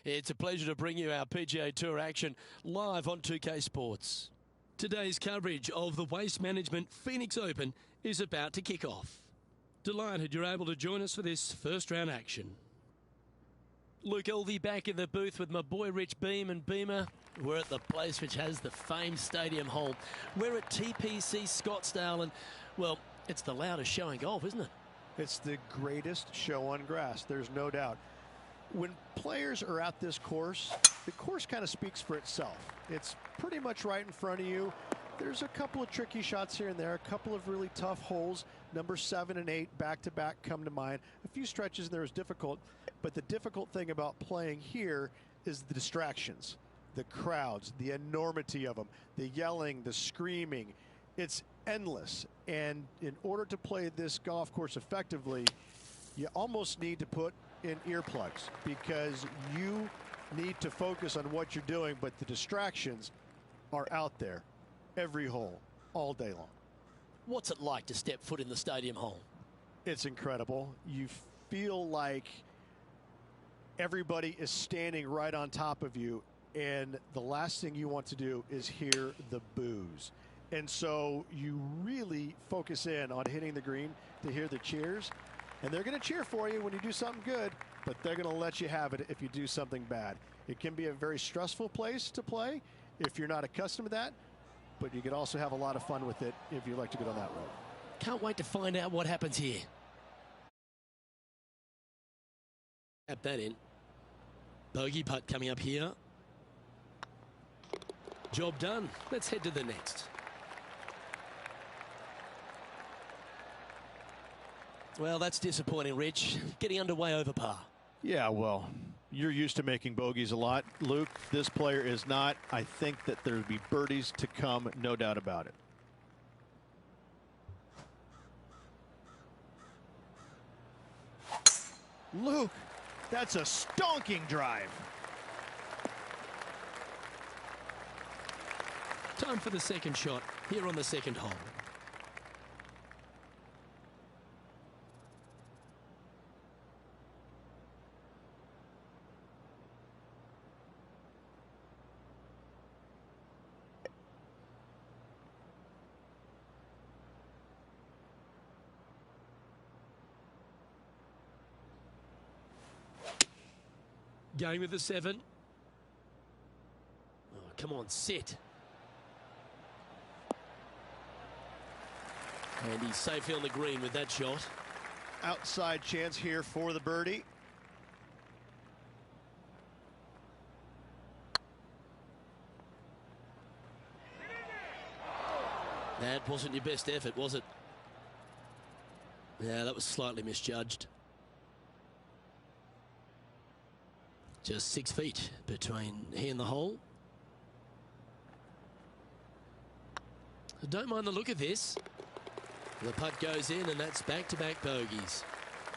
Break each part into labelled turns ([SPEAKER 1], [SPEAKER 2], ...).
[SPEAKER 1] It's a pleasure to bring you our PGA Tour action live on 2K Sports. Today's coverage of the Waste Management Phoenix Open is about to kick off. Delighted you're able to join us for this first round action. Luke Elvey back in the booth with my boy Rich Beam and Beamer. We're at the place which has the famed stadium hole. We're at TPC Scottsdale and, well, it's the loudest show in golf, isn't it?
[SPEAKER 2] It's the greatest show on grass, there's no doubt. When players are at this course, the course kind of speaks for itself. It's pretty much right in front of you. There's a couple of tricky shots here and there, a couple of really tough holes. Number 7 and 8 back-to-back come to mind. A few stretches in there is difficult, but the difficult thing about playing here is the distractions, the crowds, the enormity of them, the yelling, the screaming. It's endless, and in order to play this golf course effectively, you almost need to put in earplugs because you need to focus on what you're doing, but the distractions are out there every hole all day long.
[SPEAKER 1] What's it like to step foot in the stadium hole?
[SPEAKER 2] It's incredible. You feel like everybody is standing right on top of you, and the last thing you want to do is hear the boos. And so you really focus in on hitting the green to hear the cheers. And they're going to cheer for you when you do something good, but they're going to let you have it if you do something bad. It can be a very stressful place to play if you're not accustomed to that, but you can also have a lot of fun with it if you like to go down that road.
[SPEAKER 1] Can't wait to find out what happens here. Tap that in. Bogey putt coming up here. Job done. Let's head to the next. Well, that's disappointing, Rich. Getting underway over par.
[SPEAKER 2] Yeah, well, you're used to making bogeys a lot, Luke. This player is not. I think that there'll be birdies to come, no doubt about it. Luke, that's a stonking drive.
[SPEAKER 1] Time for the second shot here on the second hole. Going with the 7. Oh, come on, sit. And he's safely on the green with that shot.
[SPEAKER 2] Outside chance here for the birdie.
[SPEAKER 1] That wasn't your best effort, was it? Yeah, that was slightly misjudged. Just 6 feet between he and the hole. Don't mind the look of this. The putt goes in, and that's back-to-back bogeys.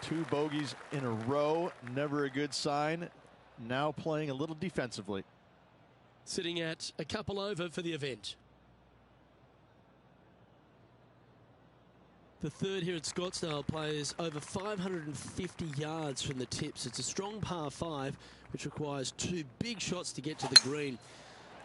[SPEAKER 2] 2 bogeys in a row, never a good sign. Now playing a little defensively.
[SPEAKER 1] Sitting at a couple over for the event. The third here at Scottsdale plays over 550 yards from the tips. It's a strong par 5, which requires 2 big shots to get to the green.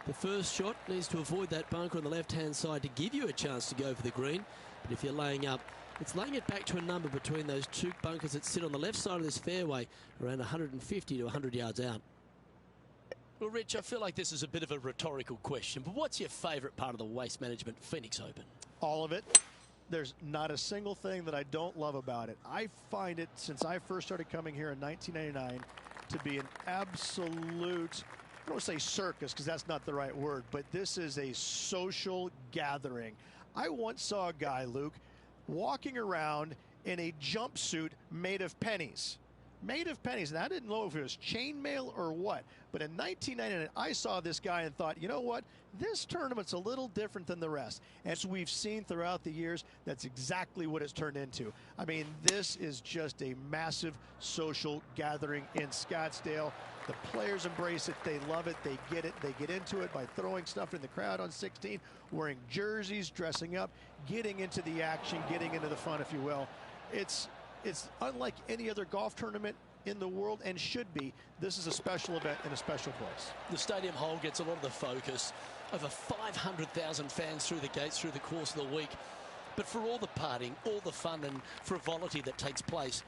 [SPEAKER 1] The first shot needs to avoid that bunker on the left-hand side to give you a chance to go for the green. But if you're laying up, it's laying it back to a number between those 2 bunkers that sit on the left side of this fairway, around 150 to 100 yards out. Well, Rich, I feel like this is a bit of a rhetorical question, but what's your favourite part of the Waste Management Phoenix Open?
[SPEAKER 2] All of it. There's not a single thing that I don't love about it. I find it, since I first started coming here in 1999, to be an absolute, I don't want to say circus because that's not the right word, but this is a social gathering. I once saw a guy, Luke, walking around in a jumpsuit made of pennies. Made of pennies. And I didn't know if it was chainmail or what. But in 1999, I saw this guy and thought, you know what? This tournament's a little different than the rest. As we've seen throughout the years, that's exactly what it's turned into. I mean, this is just a massive social gathering in Scottsdale. The players embrace it. They love it. They get it. They get into it by throwing stuff in the crowd on 16, wearing jerseys, dressing up, getting into the action, getting into the fun, if you will. It's unlike any other golf tournament in the world and should be. This is a special event in a special place.
[SPEAKER 1] The stadium hole gets a lot of the focus. Over 500,000 fans through the gates through the course of the week. But for all the partying, all the fun and frivolity that takes place,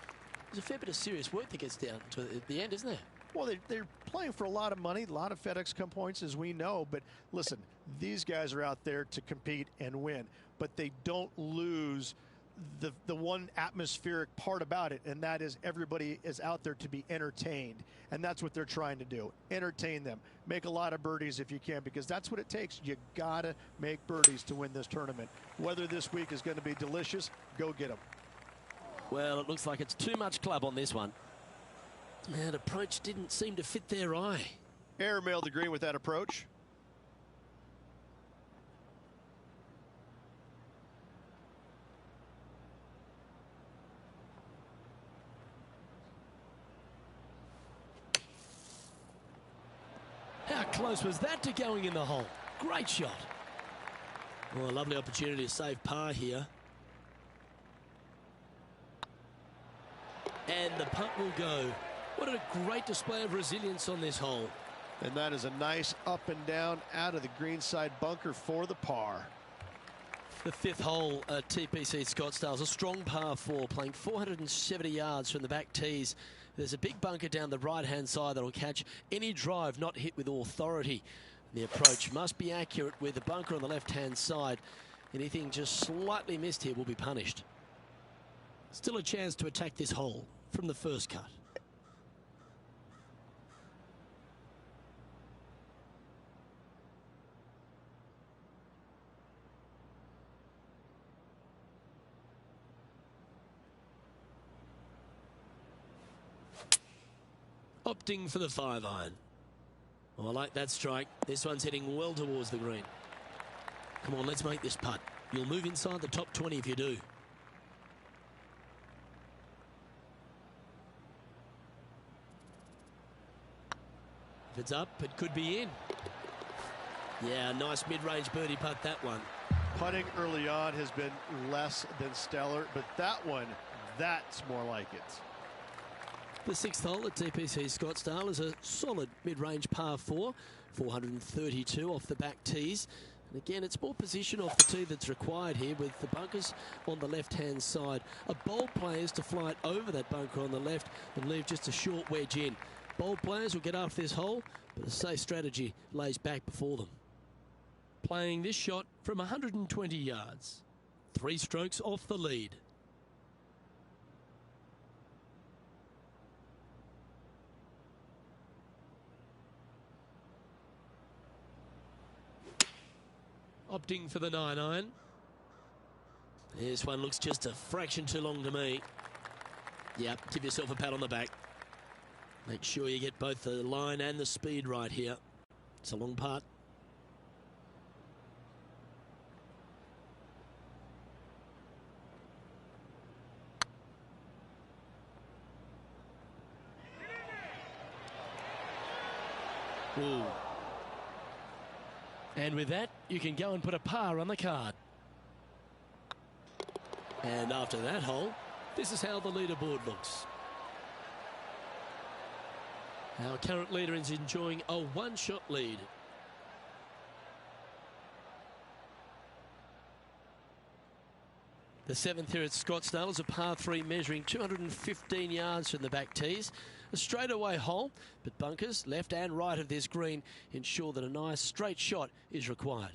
[SPEAKER 1] there's a fair bit of serious work that gets down to the end, isn't there?
[SPEAKER 2] Well, they're playing for a lot of money, a lot of FedEx Cup points, as we know. But listen, these guys are out there to compete and win. But they don't lose the one atmospheric part about it, and that is everybody is out there to be entertained. And that's what they're trying to do. Entertain them. Make a lot of birdies if you can, because that's what it takes. You got to make birdies to win this tournament. Whether this week is going to be delicious, go get them.
[SPEAKER 1] Well, it looks like it's too much club on this one. That approach didn't seem to fit their eye.
[SPEAKER 2] Airmailed the green with that approach.
[SPEAKER 1] How close was that to going in the hole? Great shot. Well, a lovely opportunity to save par here. And the putt will go. What a great display of resilience on this hole.
[SPEAKER 2] And that is a nice up and down out of the greenside bunker for the par.
[SPEAKER 1] The fifth hole at TPC Scottsdale is a strong par 4, playing 470 yards from the back tees. There's a big bunker down the right-hand side that will catch any drive not hit with authority. The approach must be accurate with the bunker on the left-hand side. Anything just slightly missed here will be punished. Still a chance to attack this hole from the first cut. Opting for the 5-iron. Oh, I like that strike. This one's heading well towards the green. Come on, let's make this putt. You'll move inside the top 20 if you do. If it's up, it could be in. Yeah, nice mid-range birdie putt, that one.
[SPEAKER 2] Putting early on has been less than stellar, but that one, that's more like it.
[SPEAKER 1] The sixth hole at TPC Scottsdale is a solid mid-range par 4, 432 off the back tees. And again, it's more position off the tee that's required here, with the bunkers on the left-hand side. A bold player is to fly it over that bunker on the left and leave just a short wedge in. Bold players will get after this hole, but a safe strategy lays back before them. Playing this shot from 120 yards. 3 strokes off the lead. Opting for the 9-iron. This one looks just a fraction too long to me. Yep, give yourself a pat on the back. Make sure you get both the line and the speed right here. It's a long putt. Ooh. And with that, you can go and put a par on the card. And after that hole, this is how the leaderboard looks. Our current leader is enjoying a 1-shot lead. The 7th here at Scottsdale is a par 3 measuring 215 yards from the back tees. A straightaway hole, but bunkers left and right of this green ensure that a nice straight shot is required.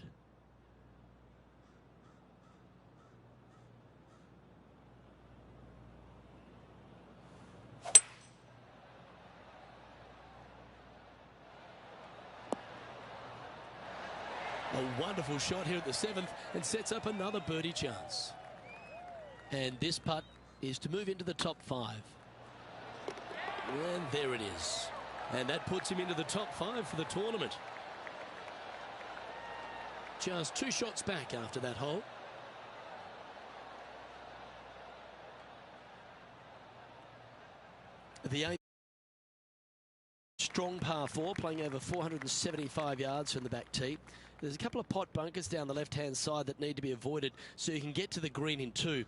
[SPEAKER 1] A wonderful shot here at the 7th and sets up another birdie chance. And this putt is to move into the top 5. And there it is. And that puts him into the top 5 for the tournament. Just 2 shots back after that hole. The 8th, strong par 4, playing over 475 yards from the back tee. There's a couple of pot bunkers down the left-hand side that need to be avoided so you can get to the green in 2.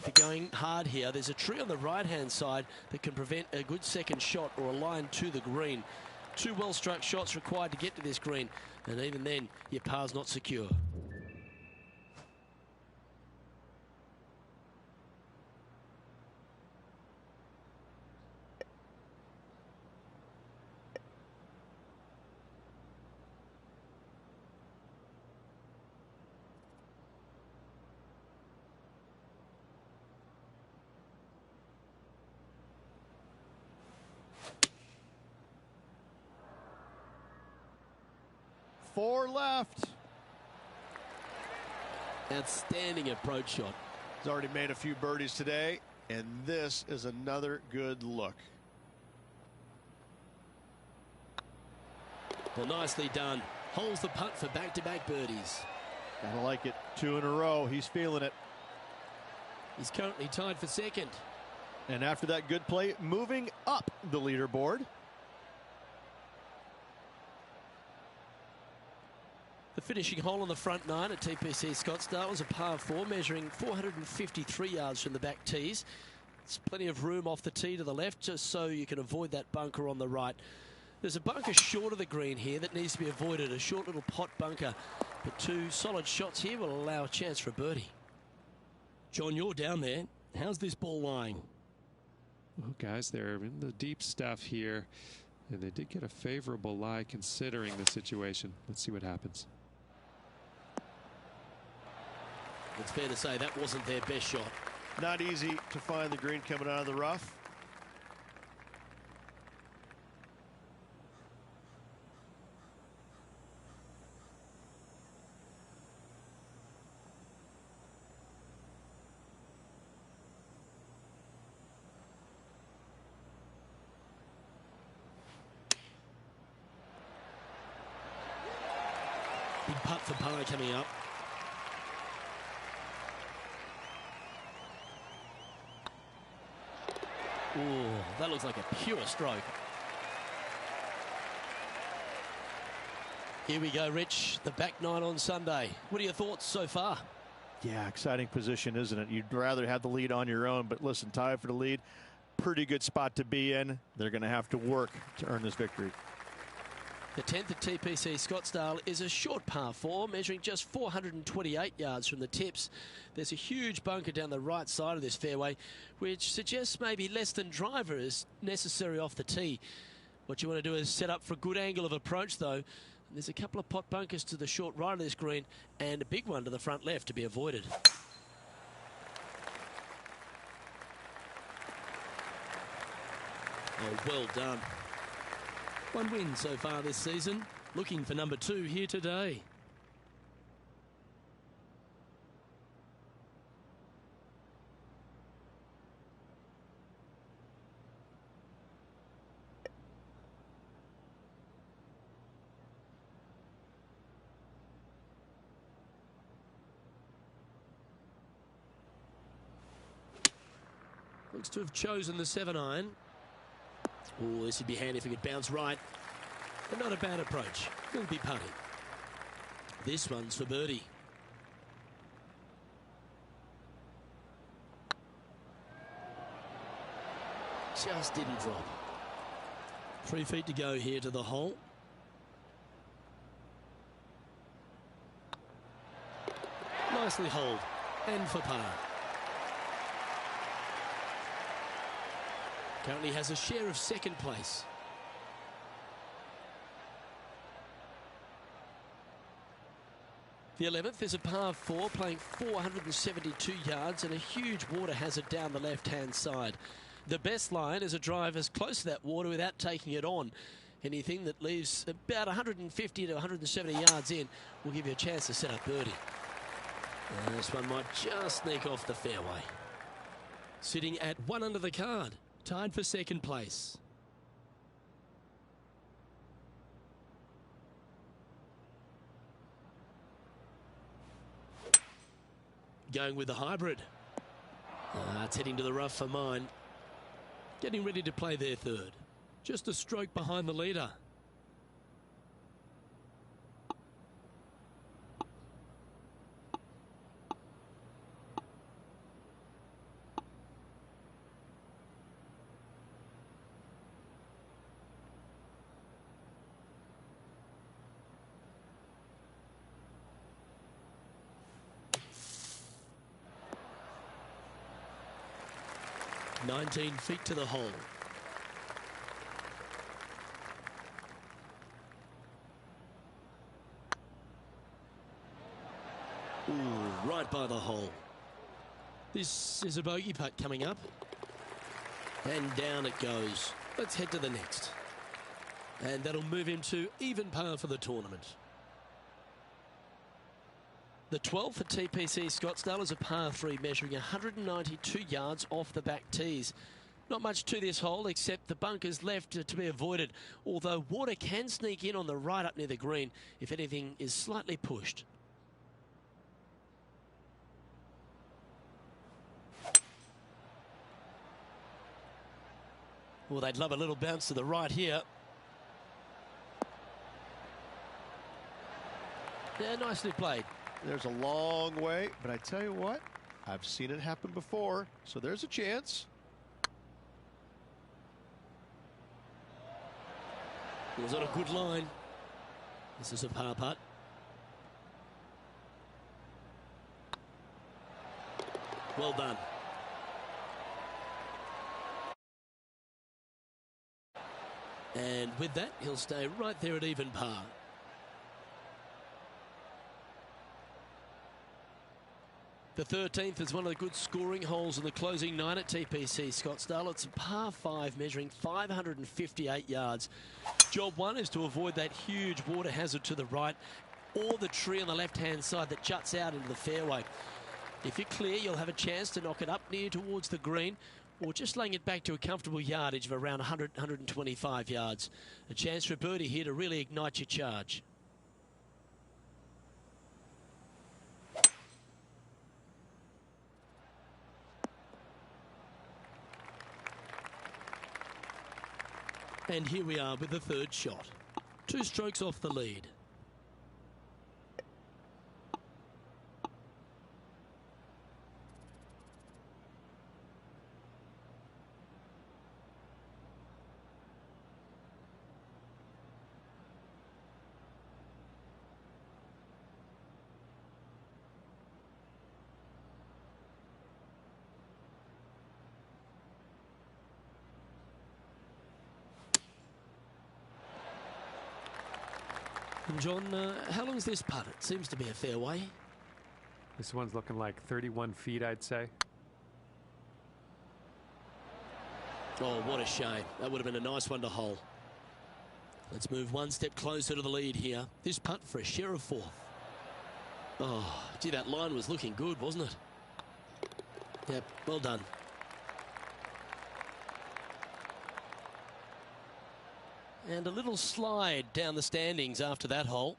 [SPEAKER 1] If you're going hard here, there's a tree on the right-hand side that can prevent a good second shot or a line to the green. 2 well-struck shots required to get to this green, and even then, your par's not secure.
[SPEAKER 2] Four left.
[SPEAKER 1] Outstanding approach shot.
[SPEAKER 2] He's already made a few birdies today, and this is another good look.
[SPEAKER 1] Well, nicely done. Holds the putt for back-to-back birdies.
[SPEAKER 2] Gotta like it. 2 in a row. He's feeling it.
[SPEAKER 1] He's currently tied for second.
[SPEAKER 2] And after that good play, moving up the leaderboard.
[SPEAKER 1] The finishing hole on the front 9 at TPC Scottsdale was a par 4 measuring 453 yards from the back tees. There's plenty of room off the tee to the left just so you can avoid that bunker on the right. There's a bunker short of the green here that needs to be avoided, a short little pot bunker. But 2 solid shots here will allow a chance for a birdie. John, you're down there. How's this ball lying?
[SPEAKER 3] Well, guys, they're in the deep stuff here, and they did get a favorable lie considering the situation. Let's see what happens.
[SPEAKER 1] It's fair to say that wasn't their best shot.
[SPEAKER 2] Not easy to find the green coming out of the rough.
[SPEAKER 1] Big putt for par coming up. Ooh, that looks like a pure stroke. Here we go, Rich. The back 9 on Sunday. What are your thoughts so far?
[SPEAKER 2] Yeah, exciting position, isn't it? You'd rather have the lead on your own, but listen, tie for the lead. Pretty good spot to be in. They're going to have to work to earn this victory.
[SPEAKER 1] The 10th at TPC Scottsdale is a short par 4, measuring just 428 yards from the tips. There's a huge bunker down the right side of this fairway, which suggests maybe less than driver is necessary off the tee. What you want to do is set up for a good angle of approach, though. There's a couple of pot bunkers to the short right of this green and a big one to the front left to be avoided. Oh, well done. 1 win so far this season. Looking for number 2 here today. Looks to have chosen the 7-iron. Oh, this would be handy if it could bounce right. But not a bad approach. Will be putting. This one's for birdie. Just didn't drop. 3 feet to go here to the hole. Nicely holed. And for par. Currently has a share of second place. The 11th is a par 4 playing 472 yards and a huge water hazard down the left-hand side. The best line is a drive as close to that water without taking it on. Anything that leaves about 150 to 170 yards in will give you a chance to set up birdie. And this one might just sneak off the fairway. Sitting at 1 under the card. Tied for second place. Going with the hybrid. It's heading to the rough for mine. Getting ready to play their 3rd. Just a stroke behind the leader. 19 feet to the hole. Ooh, right by the hole. This is a bogey putt coming up. And down it goes. Let's head to the next. And that'll move him to even par for the tournament. The 12 for TPC Scottsdale is a par 3 measuring 192 yards off the back tees. Not much to this hole except the bunkers left to be avoided, although water can sneak in on the right up near the green if anything is slightly pushed. Well, they'd love a little bounce to the right here. Yeah, nicely played.
[SPEAKER 2] There's a long way, but I tell you what, I've seen it happen before, so there's a chance.
[SPEAKER 1] It was on a good line. This is a par putt. Well done. And with that, he'll stay right there at even par. The 13th is one of the good scoring holes in the closing 9 at TPC Scottsdale. It's a par 5 measuring 558 yards. Job 1 is to avoid that huge water hazard to the right or the tree on the left-hand side that juts out into the fairway. If you're clear, you'll have a chance to knock it up near towards the green or just laying it back to a comfortable yardage of around 100, 125 yards. A chance for a birdie here to really ignite your charge. And here we are with the third shot. 2 strokes off the lead. And John, how long is this putt? It seems to be a fair way.
[SPEAKER 3] This one's looking like 31 feet, I'd say.
[SPEAKER 1] Oh, what a shame. That would have been a nice one to hole. Let's move one step closer to the lead here. This putt for a share of 4th. Oh, gee, that line was looking good, wasn't it? Yep, well done. And a little slide down the standings after that hole.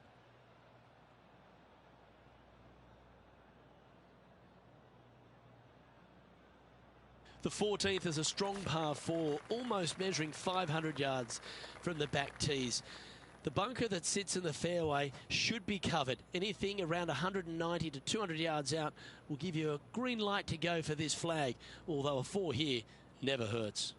[SPEAKER 1] The 14th is a strong par 4, almost measuring 500 yards from the back tees. The bunker that sits in the fairway should be covered. Anything around 190 to 200 yards out will give you a green light to go for this flag, although a 4 here never hurts.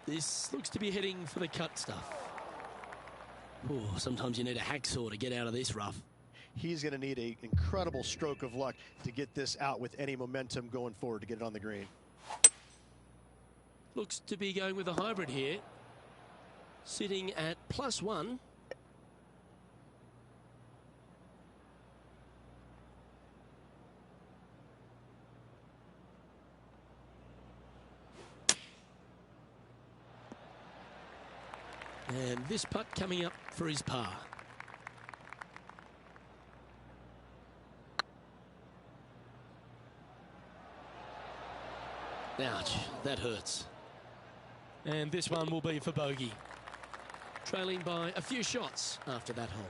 [SPEAKER 1] This looks to be heading for the cut stuff. Oh, sometimes you need a hacksaw to get out of this rough.
[SPEAKER 2] He's going to need an incredible stroke of luck to get this out with any momentum going forward to get it on the green.
[SPEAKER 1] Looks to be going with a hybrid here. Sitting at +1. And this putt coming up for his par. Ouch, that hurts. And this one will be for bogey. Trailing by a few shots after that hole.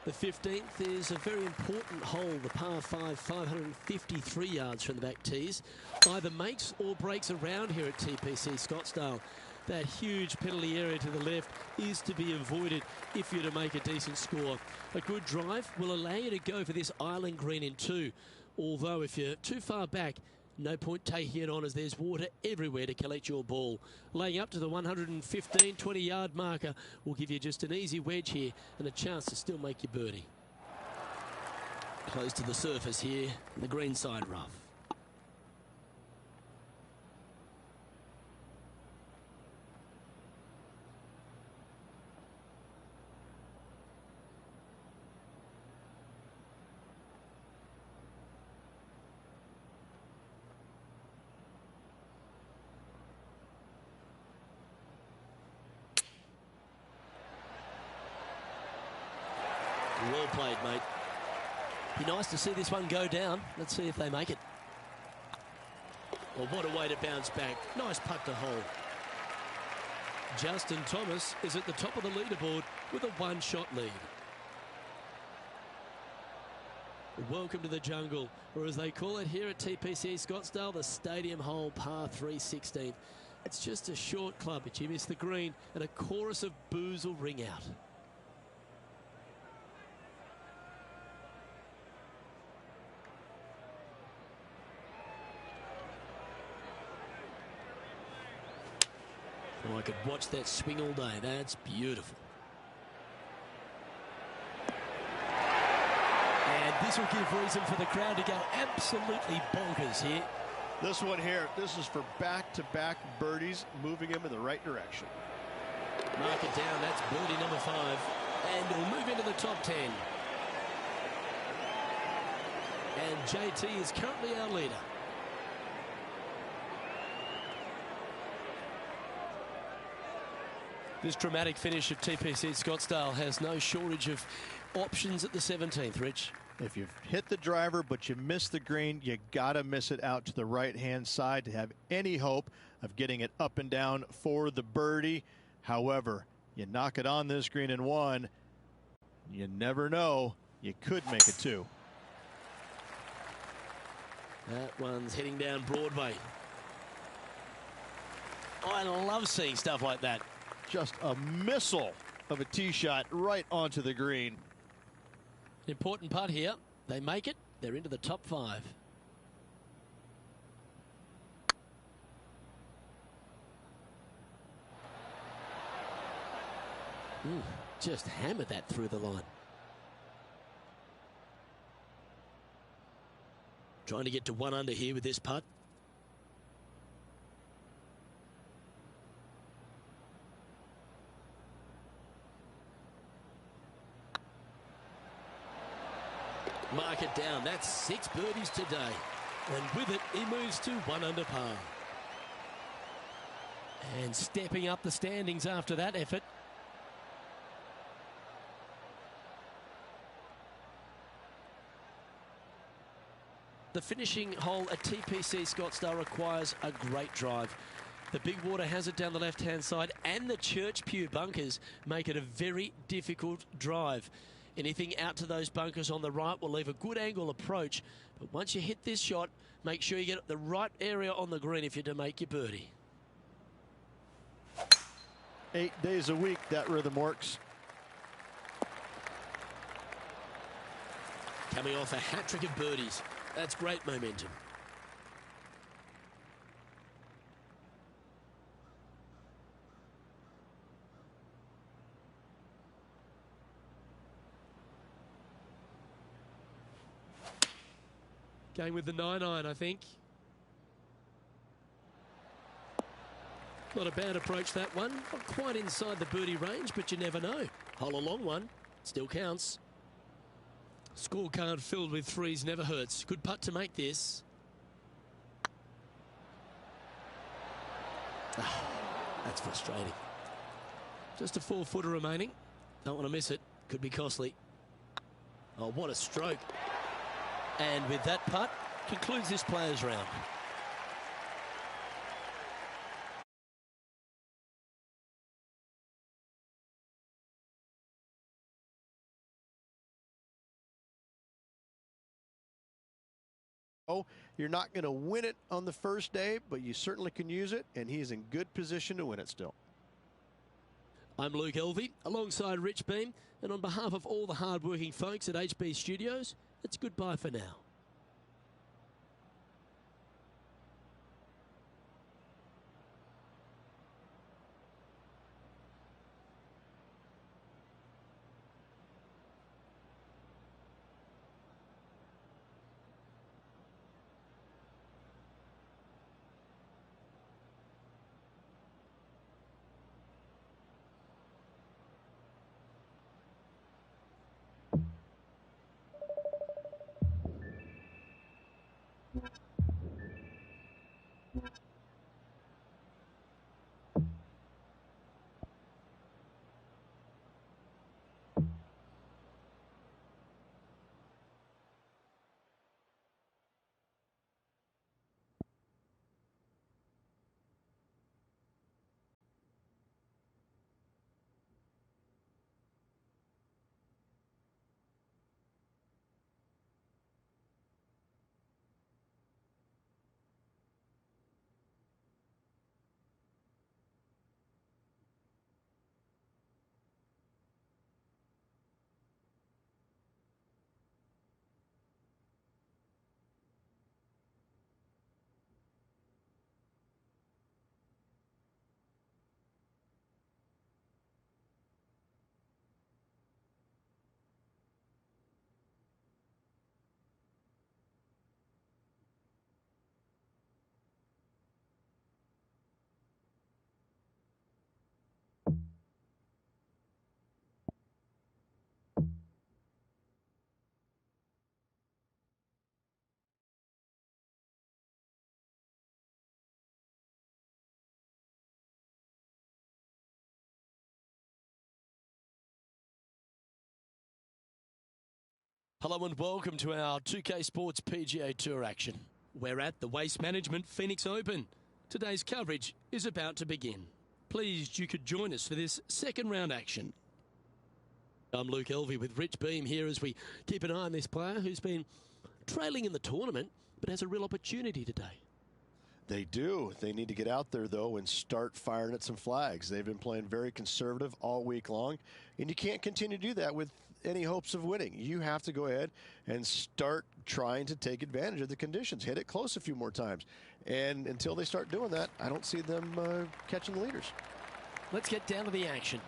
[SPEAKER 1] The 15th is a very important hole, the par 5, 553 yards from the back tees. Either makes or breaks around here at TPC Scottsdale. That huge penalty area to the left is to be avoided if you're to make a decent score. A good drive will allow you to go for this island green in 2. Although if you're too far back, No point taking it on as there's water everywhere to collect your ball. Laying up to the 115, 20-yard marker will give you just an easy wedge here and a chance to still make your birdie. Close to the surface here, the green side rough. Well played, mate. Be nice to see this one go down. Let's see if they make it. Well, what a way to bounce back. Nice putt to hole. Justin Thomas is at the top of the leaderboard with a one-shot lead. Welcome to the jungle, or as they call it here at TPC Scottsdale, the Stadium Hole Par 3 16th. It's just a short club, but you miss the green, and a chorus of boos will ring out. Oh, I could watch that swing all day. That's beautiful. And this will give reason for the crowd to go absolutely bonkers here.
[SPEAKER 2] This one here, this is for back-to-back birdies, moving him in the right direction.
[SPEAKER 1] Mark it down. That's birdie number 5. And he'll move into the top 10. And JT is currently our leader. This dramatic finish at TPC Scottsdale has no shortage of options at the 17th, Rich.
[SPEAKER 2] If you've hit the driver but you miss the green, you gotta miss it out to the right-hand side to have any hope of getting it up and down for the birdie. However, you knock it on this green in 1, you never know, you could make it 2.
[SPEAKER 1] That one's heading down Broadway. Oh, I love seeing stuff like that.
[SPEAKER 2] Just a missile of a tee shot right onto the green.
[SPEAKER 1] Important putt here. They make it. They're into the top 5. Just hammered that through the line. Trying to get to 1 under here with this putt. Mark it down. That's 6 birdies today. And with it, he moves to 1 under par. And stepping up the standings after that effort. The finishing hole at TPC Scottsdale requires a great drive. The big water has it down the left-hand side, and the Church Pew bunkers make it a very difficult drive. Anything out to those bunkers on the right will leave a good angle approach. But once you hit this shot, make sure you get the right area on the green if you're to make your birdie.
[SPEAKER 2] 8 days a week, that rhythm works.
[SPEAKER 1] Coming off a hat-trick of birdies. That's great momentum. Going with the 9-iron, I think. Not a bad approach, that one. Not quite inside the birdie range, but you never know. Hole a long one. Still counts. Scorecard filled with 3s never hurts. Good putt to make this. That's frustrating. Just a 4-footer remaining. Don't want to miss it. Could be costly. Oh, what a stroke. And with that putt, concludes this players' round.
[SPEAKER 2] Oh, you're not going to win it on the first day, but you certainly can use it, and he's in good position to win it still.
[SPEAKER 1] I'm Luke Elvey, alongside Rich Beam, and on behalf of all the hard-working folks at HB Studios, it's goodbye for now. Hello and welcome to our 2K Sports PGA Tour action. We're at the Waste Management Phoenix Open. Today's coverage is about to begin. Pleased you could join us for this second round action. I'm Luke Elvey with Rich Beam here as we keep an eye on this player who's been trailing in the tournament but has a real opportunity today.
[SPEAKER 2] They do. They need to get out there, though, and start firing at some flags. They've been playing very conservative all week long, and you can't continue to do that with any hopes of winning. You have to go ahead and start trying to take advantage of the conditions. Hit it close a few more times. And until they start doing that, I don't see them catching the leaders.
[SPEAKER 1] Let's get down to the action.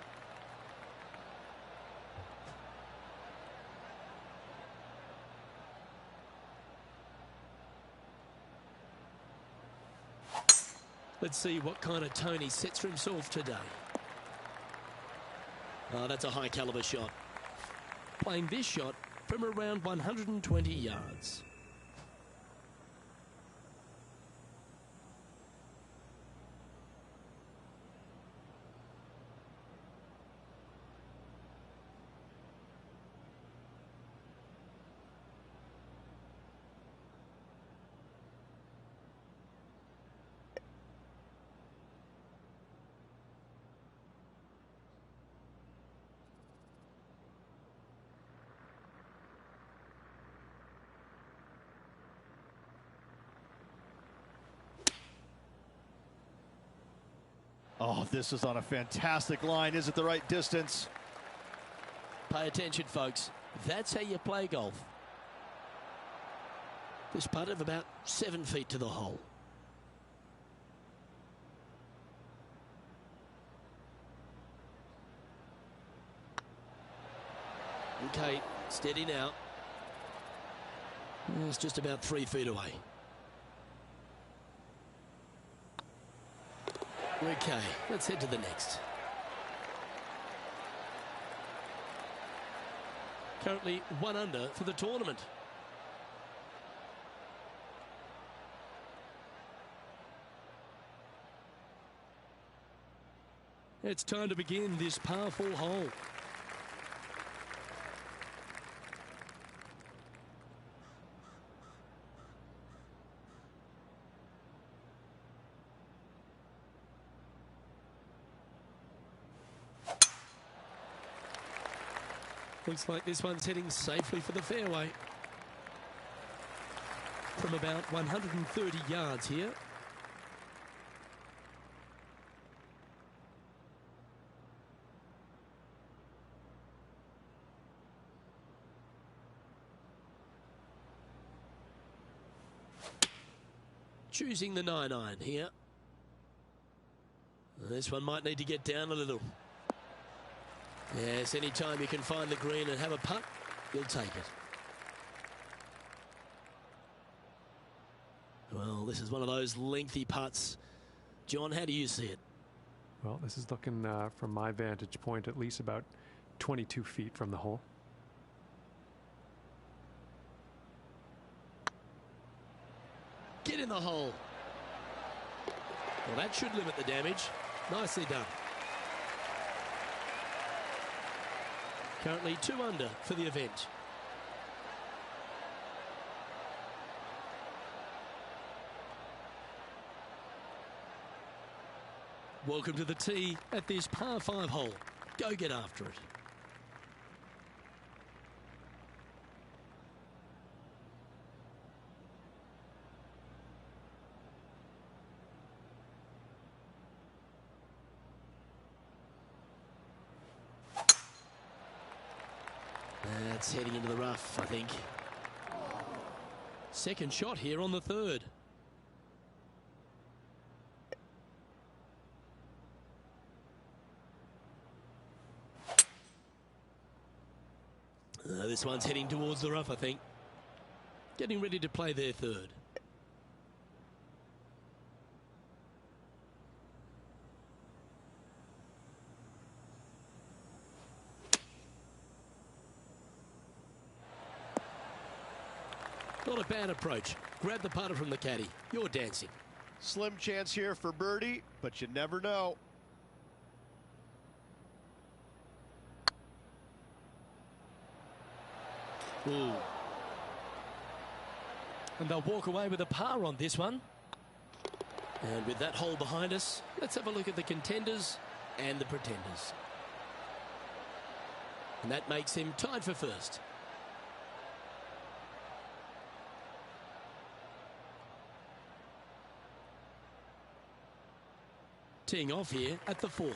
[SPEAKER 1] Let's see what kind of tone he sets for himself today. Oh, that's a high caliber shot. Playing this shot from around 120 yards.
[SPEAKER 2] Oh, this is on a fantastic line. Is it the right distance?
[SPEAKER 1] Pay attention, folks. That's how you play golf. This putt of about 7 feet to the hole. Okay, steady now. It's just about 3 feet away. Okay, let's head to the next. Currently 1 under for the tournament. It's time to begin this par 4 hole. Looks like this one's heading safely for the fairway. From about 130 yards here. Choosing the 9-iron here. This one might need to get down a little. Yes, any time you can find the green and have a putt, you'll take it. Well, this is one of those lengthy putts. John, how do you see it?
[SPEAKER 3] Well, this is looking from my vantage point at least about 22 feet from the hole.
[SPEAKER 1] Get in the hole. Well, that should limit the damage. Nicely done. Currently 2 under for the event. Welcome to the tee at this par 5 hole. Go get after it. That's heading into the rough, I think. Second shot here on the 3rd. This one's heading towards the rough, I think. Getting ready to play their 3rd. Not a bad approach. Grab the putter from the caddy. You're dancing.
[SPEAKER 2] Slim chance here for birdie, but you never know.
[SPEAKER 1] Ooh.
[SPEAKER 4] And they'll walk away with a par on this one.
[SPEAKER 1] And with that hole behind us, let's have a look at the contenders and the pretenders. And that makes him tied for first. Teeing off here at the 4th.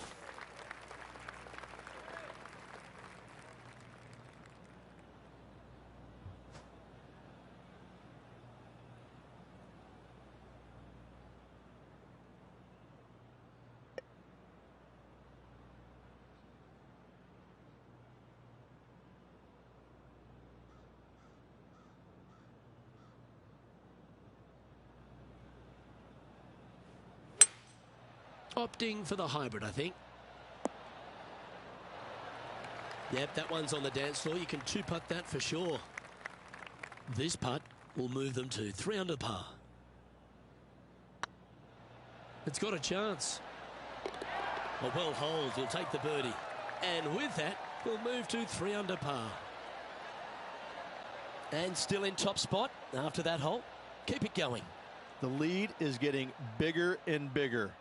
[SPEAKER 1] Opting for the hybrid, I think. Yep, that one's on the dance floor. You can two-putt that for sure. This putt will move them to 3 under par. It's got a chance. A well holed, he'll take the birdie. And with that, he'll move to 3 under par. And still in top spot after that hole. Keep it going.
[SPEAKER 2] The lead is getting bigger and bigger.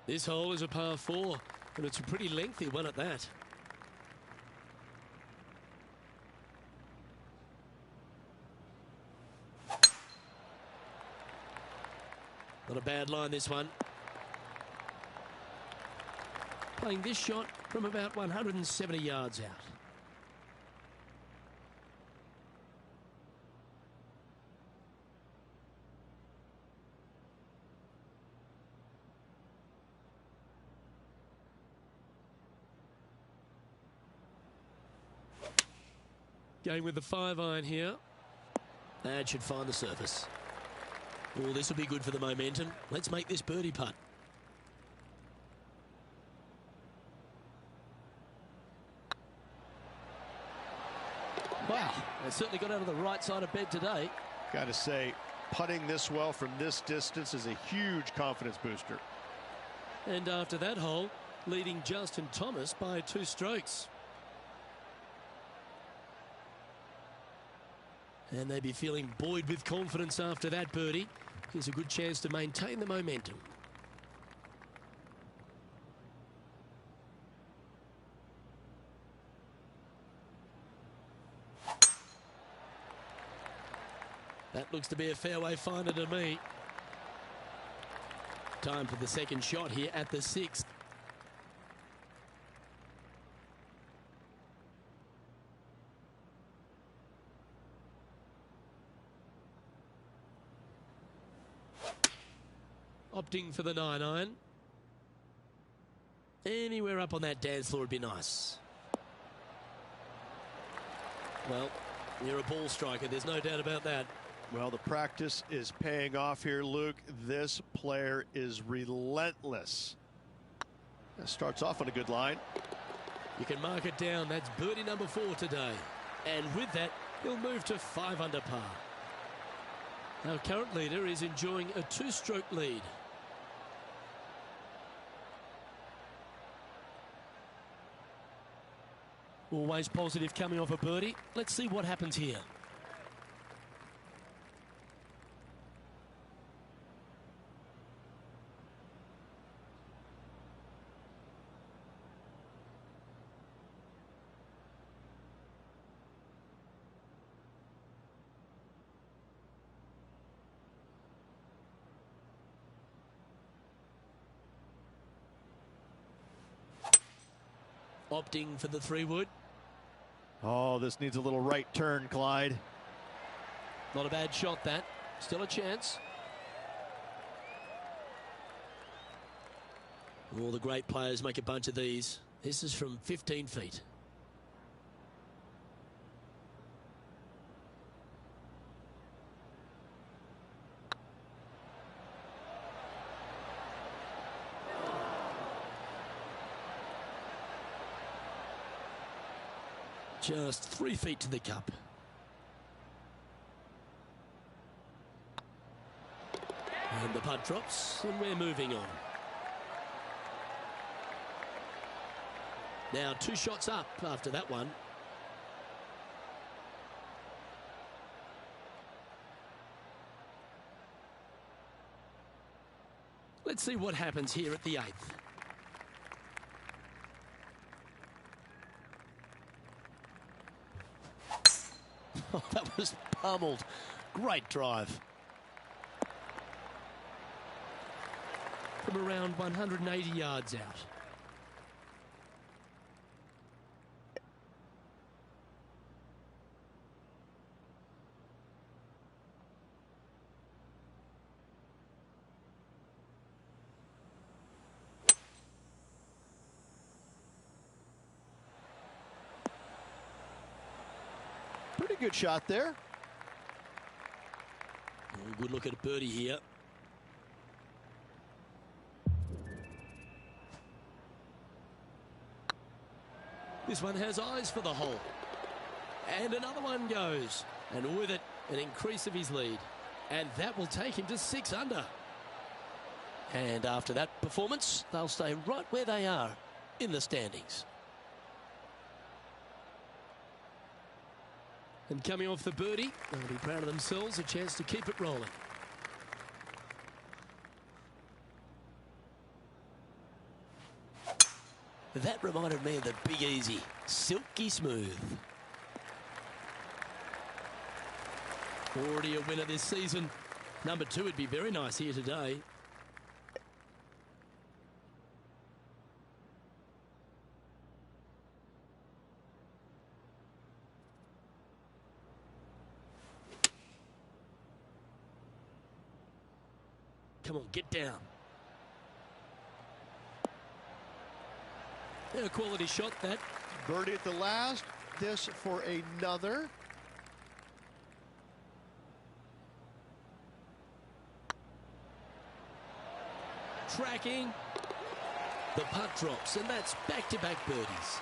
[SPEAKER 1] This hole is a par 4, and it's a pretty lengthy one at that. Not a bad line, this one. Playing this shot from about 170 yards out. Going with the 5-iron here. That should find the surface. Oh, this will be good for the momentum. Let's make this birdie putt. Wow, they certainly got out of the right side of bed today.
[SPEAKER 2] Got to say, putting this well from this distance is a huge confidence booster.
[SPEAKER 1] And after that hole, leading Justin Thomas by 2 strokes. And they'd be feeling buoyed with confidence after that birdie. Here's a good chance to maintain the momentum. That looks to be a fairway finder to me. Time for the second shot here at the 6th. Opting for the 9-iron. Anywhere up on that dance floor would be nice. Well, you're a ball striker, there's no doubt about that.
[SPEAKER 2] Well, the practice is paying off here, Luke. This player is relentless. That starts off on a good line.
[SPEAKER 1] You can mark it down. That's birdie number 4 today. And with that, he'll move to 5 under par. Our current leader is enjoying a 2-stroke lead. Always positive coming off a birdie. Let's see what happens here. Opting for the 3-wood.
[SPEAKER 2] Oh, this needs a little right turn, Clyde.
[SPEAKER 1] Not a bad shot, that. Still a chance. All the great players make a bunch of these. This is from 15 feet. Just 3 feet to the cup. And the putt drops, and we're moving on. Now 2 shots up after that one. Let's see what happens here at the 8th. Oh, that was pummeled. Great drive. From around 180 yards out.
[SPEAKER 2] Pretty good shot there.
[SPEAKER 1] Good look at a birdie here. This one has eyes for the hole. And another one goes. And with it, an increase of his lead. And that will take him to 6 under. And after that performance, they'll stay right where they are in the standings. And coming off the birdie, they'll be proud of themselves, a chance to keep it rolling. That reminded me of the Big Easy, silky smooth. Already a winner this season. Number 2 would be very nice here today. Come on, get down. A quality shot, that.
[SPEAKER 2] Birdie at the last. This for another.
[SPEAKER 1] Tracking. The putt drops, and that's back-to-back birdies.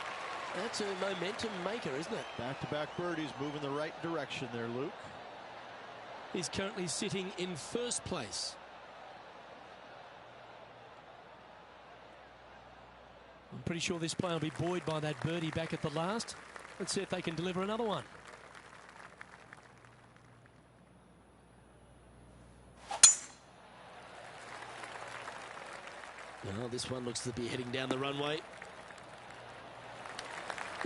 [SPEAKER 1] That's a momentum maker, isn't it?
[SPEAKER 2] Back-to-back birdies, moving the right direction there, Luke.
[SPEAKER 1] He's currently sitting in first place. I'm pretty sure this player will be buoyed by that birdie back at the last. Let's see if they can deliver another one. Well, this one looks to be heading down the runway.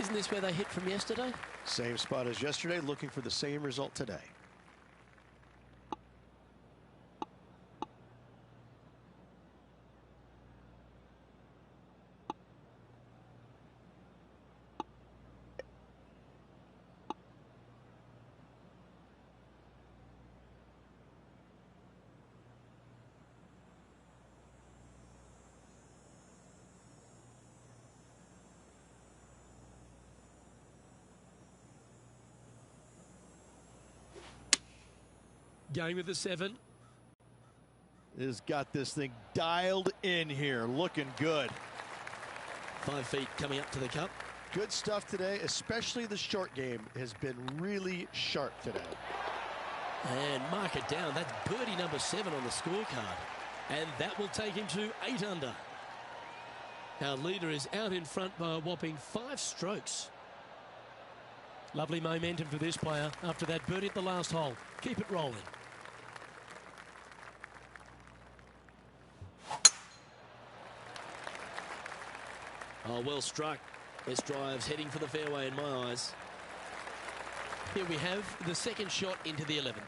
[SPEAKER 1] Isn't this where they hit from yesterday?
[SPEAKER 2] Same spot as yesterday, looking for the same result today.
[SPEAKER 1] Going with the 7.
[SPEAKER 2] Has got this thing dialed in here, looking good.
[SPEAKER 1] 5 feet coming up to the cup.
[SPEAKER 2] Good stuff today, especially the short game has been really sharp today.
[SPEAKER 1] And mark it down. That's birdie number 7 on the scorecard. And that will take him to 8 under. Our leader is out in front by a whopping 5 strokes. Lovely momentum for this player after that birdie at the last hole. Keep it rolling. Oh, well struck. This drive's heading for the fairway in my eyes. Here we have the second shot into the 11th.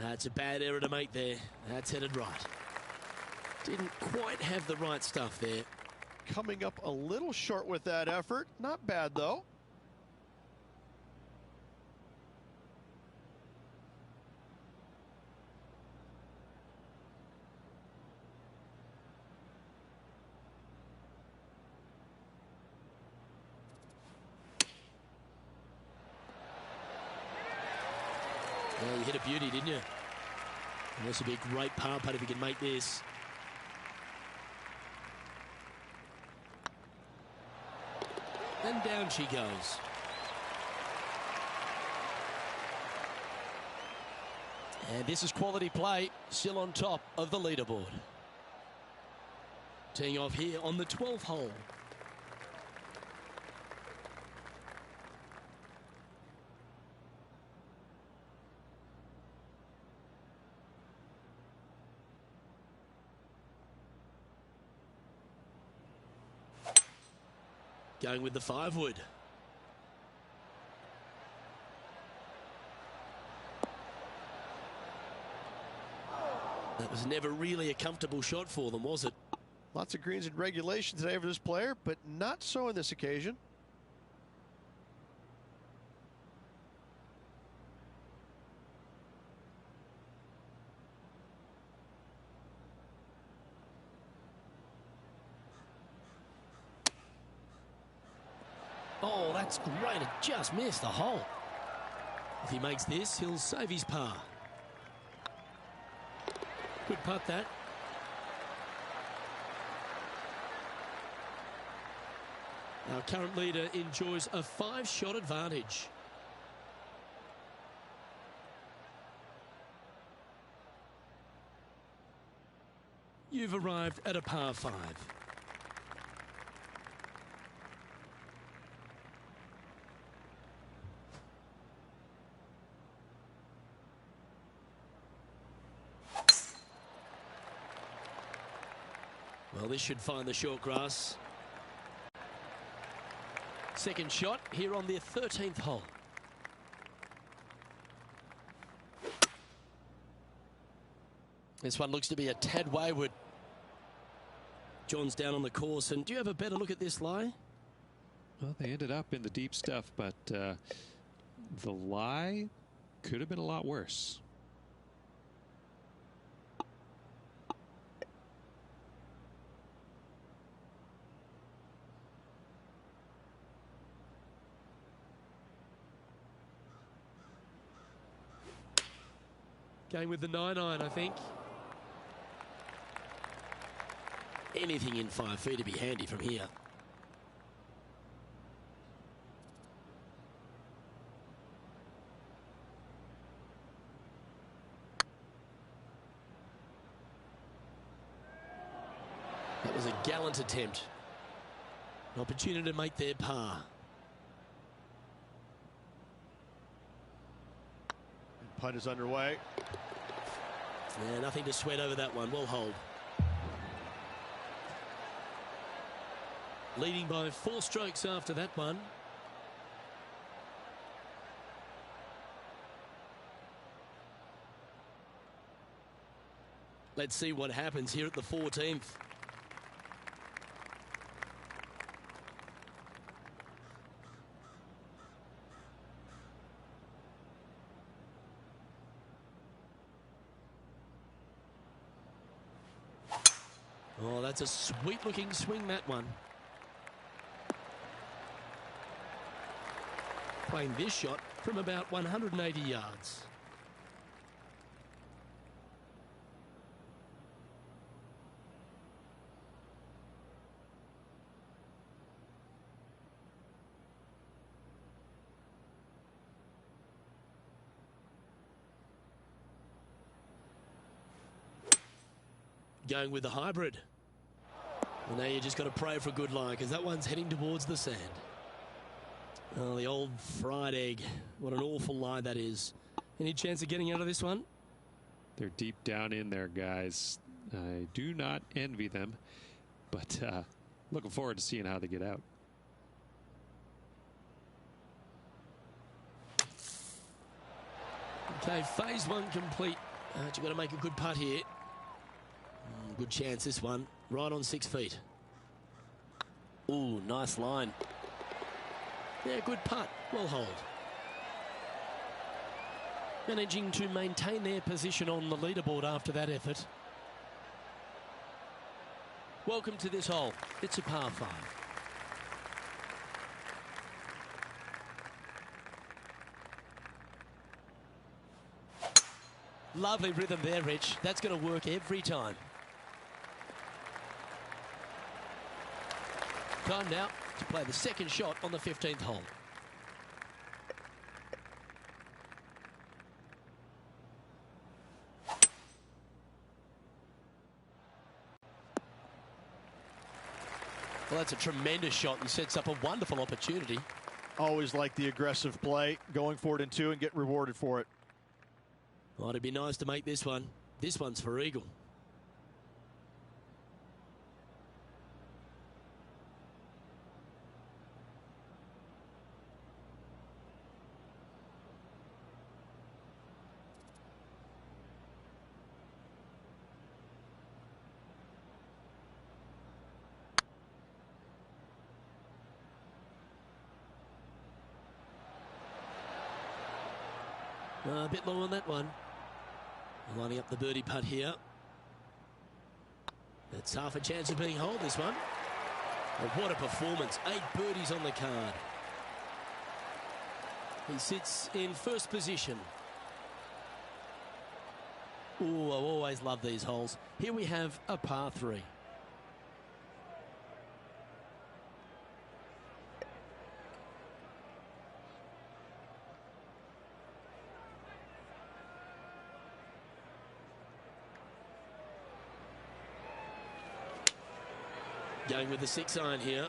[SPEAKER 1] That's a bad error to make there. That's headed right. Didn't quite have the right stuff there.
[SPEAKER 2] Coming up a little short with that effort. Not bad, though.
[SPEAKER 1] Yeah, you hit a beauty, didn't you? And this would be a great par putt if you can make this. And down she goes.
[SPEAKER 4] And this is quality play, still on top of the leaderboard.
[SPEAKER 1] Teeing off here on the 12th hole. Going with the 5-wood. That was never really a comfortable shot for them, was it?
[SPEAKER 2] Lots of greens in regulation today for this player, but not so on this occasion.
[SPEAKER 1] Oh, that's great. It just missed the hole. If he makes this, he'll save his par. Good putt, that. Our current leader enjoys a 5-shot advantage. You've arrived at a par 5. Well, this should find the short grass. Second shot here on the 13th hole. This one looks to be a tad wayward. John's down on the course, and do you have a better look at this lie?
[SPEAKER 3] Well, they ended up in the deep stuff, but the lie could have been a lot worse.
[SPEAKER 1] Going with the 9-iron, I think. Anything in 5 feet to be handy from here. That was a gallant attempt. An opportunity to make their par.
[SPEAKER 2] Putt is underway.
[SPEAKER 1] Yeah, nothing to sweat over that one. Well hold. Leading by 4 strokes after that one. Let's see what happens here at the 14th. Oh, that's a sweet-looking swing, that one. Playing this shot from about 180 yards. Going with the hybrid. Well, now you just got to pray for a good lie, because that one's heading towards the sand. Oh, the old fried egg. What an awful lie that is. Any chance of getting out of this one?
[SPEAKER 3] They're deep down in there, guys. I do not envy them, but looking forward to seeing how they get out.
[SPEAKER 1] Okay, phase 1 complete. You've got to make a good putt here. Good chance, this one. Right on 6 feet. Ooh, nice line. Yeah, good putt. Well hold. Managing to maintain their position on the leaderboard after that effort. Welcome to this hole. It's a par 5.
[SPEAKER 4] Lovely rhythm there, Rich. That's going to work every time. Time now to play the second shot on the 15th hole. Well, that's a tremendous shot and sets up a wonderful opportunity.
[SPEAKER 2] Always like the aggressive play, going for it in two and get rewarded for it.
[SPEAKER 1] Well, it'd be nice to make this one. This one's for eagle. A bit low on that one. Lining up the birdie putt here. It's half a chance of being holed, this one. Well, what a performance. 8 birdies on the card. He sits in first position. Ooh, I always love these holes. Here we have a par 3. Going with the 6-iron here.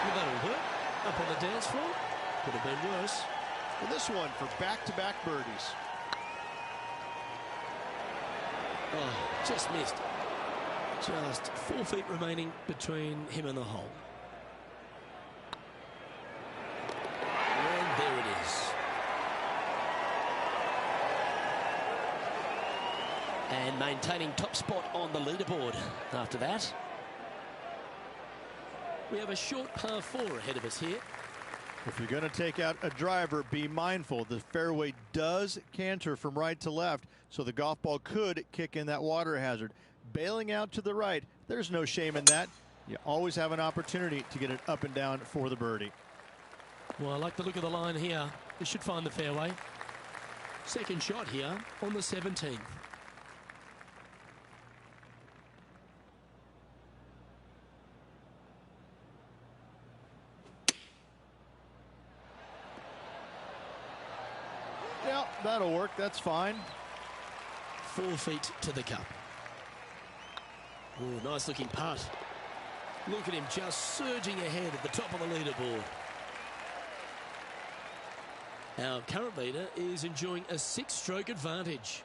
[SPEAKER 1] Well, that'll work. Up on the dance floor. Could have been worse.
[SPEAKER 2] And this one for back-to-back birdies.
[SPEAKER 1] Oh, just missed. Just 4 feet remaining between him and the hole. And there it is. And maintaining top spot on the leaderboard after that. We have a short par 4 ahead of us here.
[SPEAKER 2] If you're going to take out a driver, be mindful. The fairway does canter from right to left, so the golf ball could kick in that water hazard. Bailing out to the right, there's no shame in that. You always have an opportunity to get it up and down for the birdie.
[SPEAKER 1] Well, I like the look of the line here. This should find the fairway. Second shot here on the 17th.
[SPEAKER 2] Yeah, that'll work. That's fine.
[SPEAKER 1] 4 feet to the cup. Oh, nice looking putt. Look at him just surging ahead at the top of the leaderboard. Our current leader is enjoying a 6-stroke advantage.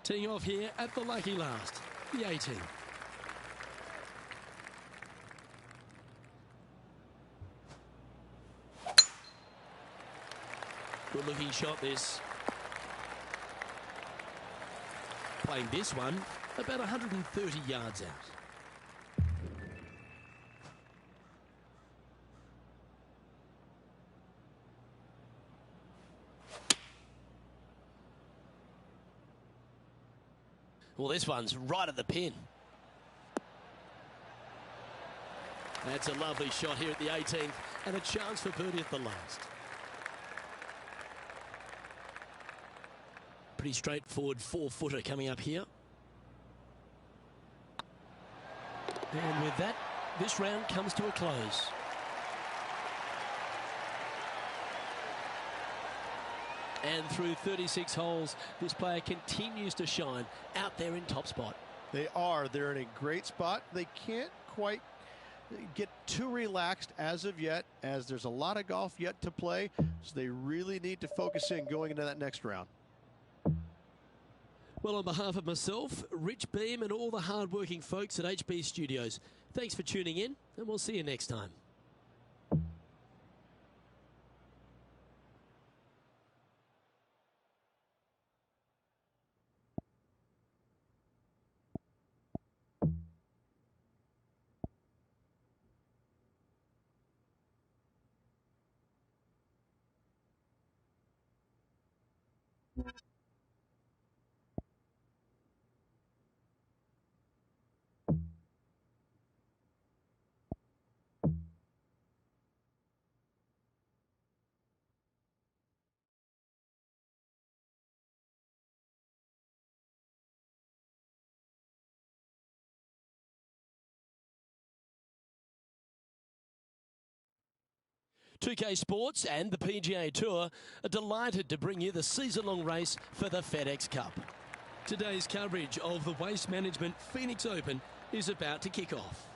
[SPEAKER 1] Teeing off here at the lucky last, the 18th. Good looking shot this. Playing this one about 130 yards out. Well, this one's right at the pin. That's a lovely shot here at the 18th and a chance for birdie at the last. Pretty straightforward 4-footer coming up here. And with that, this round comes to a close. And through 36 holes, this player continues to shine out there in top spot.
[SPEAKER 2] They are. They're in a great spot. They can't quite get too relaxed as of yet, as there's a lot of golf yet to play. So they really need to focus in going into that next round.
[SPEAKER 1] Well, on behalf of myself, Rich Beam, and all the hard-working folks at HB Studios, thanks for tuning in, and we'll see you next time.
[SPEAKER 4] 2K Sports and the PGA Tour are delighted to bring you the season-long race for the FedEx Cup.
[SPEAKER 1] Today's coverage of the Waste Management Phoenix Open is about to kick off.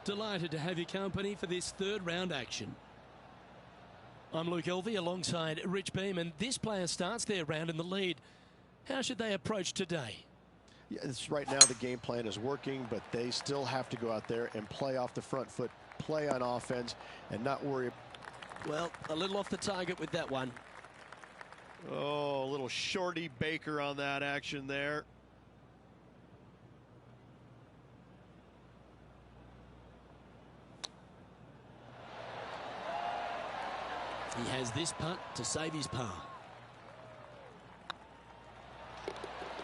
[SPEAKER 1] Delighted to have your company for this third round action. I'm Luke Elvey alongside Rich Beam, and this player starts their round in the lead. How should they approach today?
[SPEAKER 2] Yeah, right now the game plan is working, but they still have to go out there and play off the front foot, play on offense, and not worry.
[SPEAKER 4] Well, a little off the target with that one.
[SPEAKER 2] Oh, a little shorty Baker on that action there.
[SPEAKER 1] He has this putt to save his par.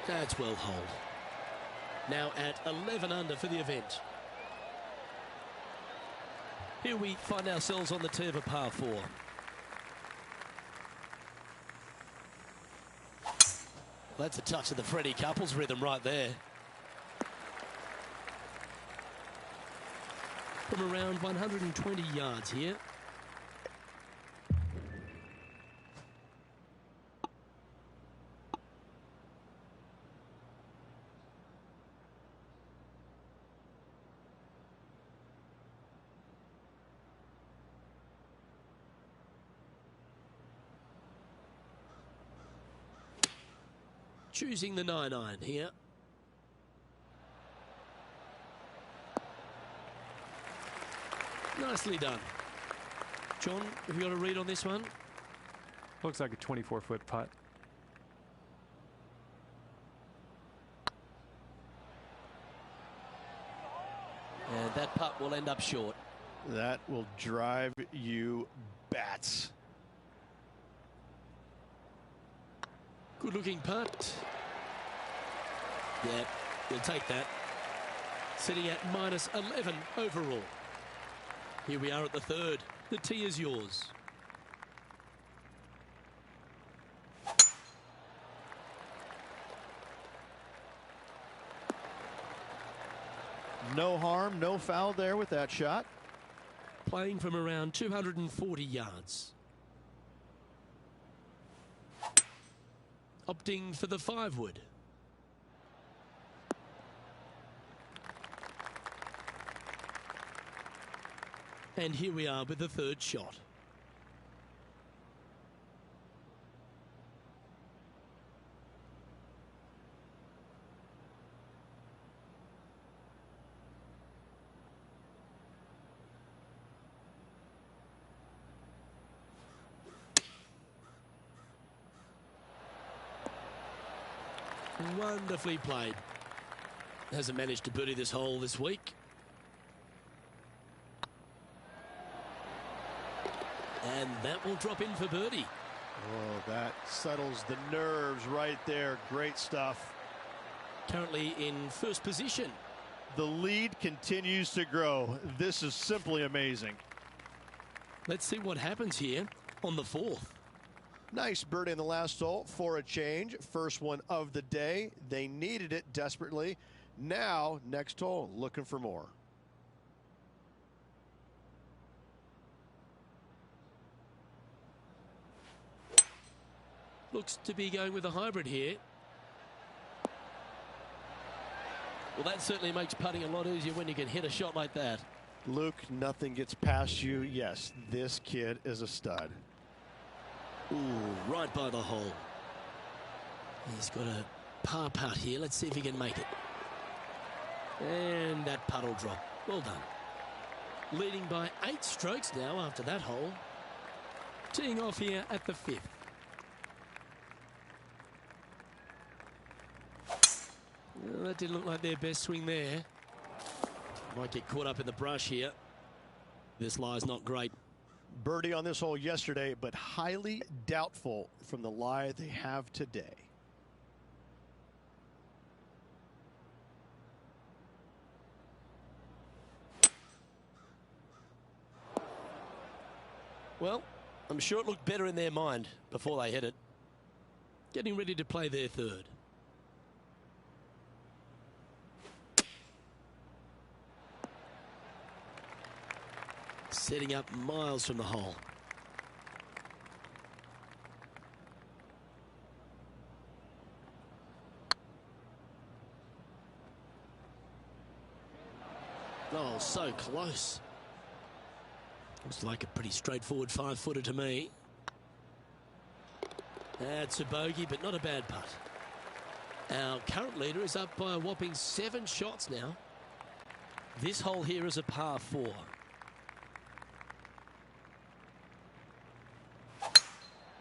[SPEAKER 1] That's well holed. Now at 11 under for the event. Here we find ourselves on the tee of a par 4.
[SPEAKER 4] That's a touch of the Freddie Couples rhythm right there.
[SPEAKER 1] From around 120 yards here. Choosing the 9-iron here. Nicely done. John, have you got a read on this one?
[SPEAKER 3] Looks like a 24-foot putt.
[SPEAKER 4] And that putt will end up short.
[SPEAKER 2] That will drive you bats.
[SPEAKER 1] Good looking putt. Yeah, we'll take that. Sitting at minus 11 overall. Here we are at the third. The tee is yours.
[SPEAKER 2] No harm, no foul there with that shot.
[SPEAKER 1] Playing from around 240 yards. Opting for the 5-wood. And here we are with the third shot. Wonderfully played. Hasn't managed to birdie this hole this week. And that will drop in for birdie.
[SPEAKER 2] Oh, that settles the nerves right there. Great stuff.
[SPEAKER 1] Currently in first position.
[SPEAKER 2] The lead continues to grow. This is simply amazing.
[SPEAKER 1] Let's see what happens here on the 4th.
[SPEAKER 2] Nice birdie in the last hole for a change. First one of the day. They needed it desperately. Now, next hole, looking for more.
[SPEAKER 1] Looks to be going with a hybrid here. Well, that certainly makes putting a lot easier when you can hit a shot like that.
[SPEAKER 2] Luke, nothing gets past you. Yes, this kid is a stud.
[SPEAKER 1] Ooh, right by the hole. He's got a par putt here. Let's see if he can make it. And that putt will drop. Well done. Leading by 8 strokes now after that hole. Teeing off here at the 5th. Well, that didn't look like their best swing there. Might get caught up in the brush here. This lie's not great.
[SPEAKER 2] Birdie on this hole yesterday, but highly doubtful from the lie they have today.
[SPEAKER 4] Well, I'm sure it looked better in their mind before they hit it.
[SPEAKER 1] Getting ready to play their third. Setting up miles from the hole.
[SPEAKER 4] Oh, so close. Looks like a pretty straightforward 5-footer to me. That's a bogey, but not a bad putt. Our current leader is up by a whopping 7 shots now. This hole here is a par 4.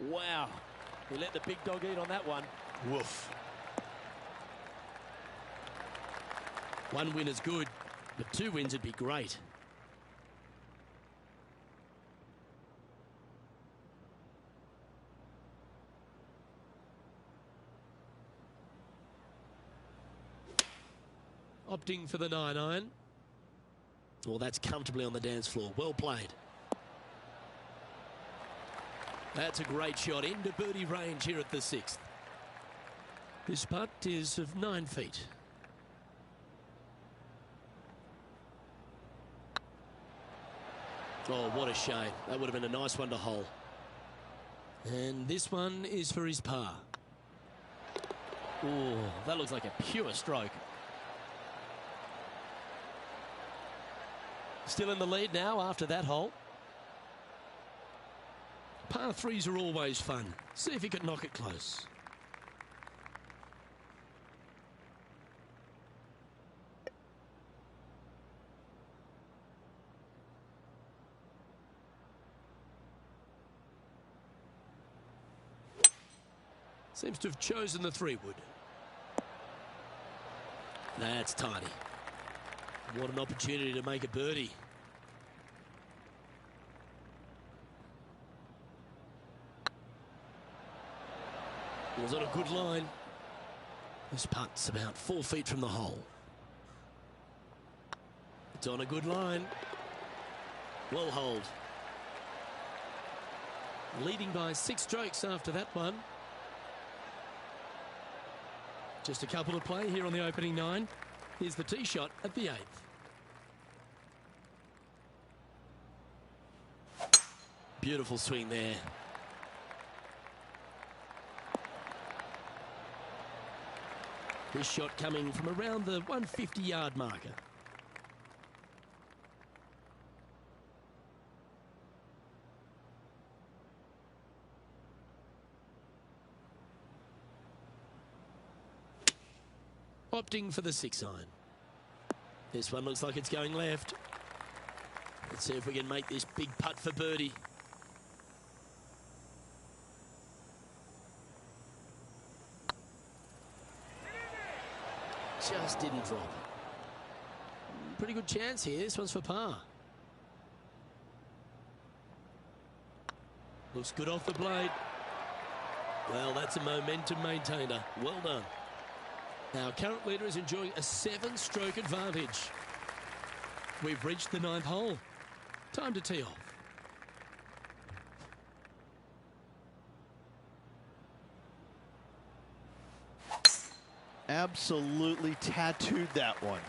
[SPEAKER 4] Wow. He let the big dog eat on that one.
[SPEAKER 2] Woof.
[SPEAKER 4] One win is good, but 2 wins would be great. Opting for the 9-iron. Well, that's comfortably on the dance floor. Well played. That's a great shot into birdie range here at the 6th. This putt is of 9 feet. Oh, what a shame. That would have been a nice one to hole. And this one is for his par. Oh, that looks like a pure stroke. Still in the lead now after that hole. Par 3s are always fun. See if he can knock it close. Seems to have chosen the 3-wood. That's tiny. What an opportunity to make a birdie. It was on a good line. This putt's about 4 feet from the hole. It's on a good line. Well holed. Leading by 6 strokes after that one. Just a couple to play here on the opening 9. Here's the tee shot at the 8th. Beautiful swing there. This shot coming from around the 150-yard marker. Opting for the 6-iron. This one looks like it's going left. Let's see if we can make this big putt for birdie. Just didn't drop. Pretty good chance here. This one's for par. Looks good off the blade. Well, that's a momentum maintainer. Well done. Our current leader is enjoying a 7-stroke advantage. We've reached the 9th hole. Time to tee off.
[SPEAKER 2] Absolutely tattooed that one.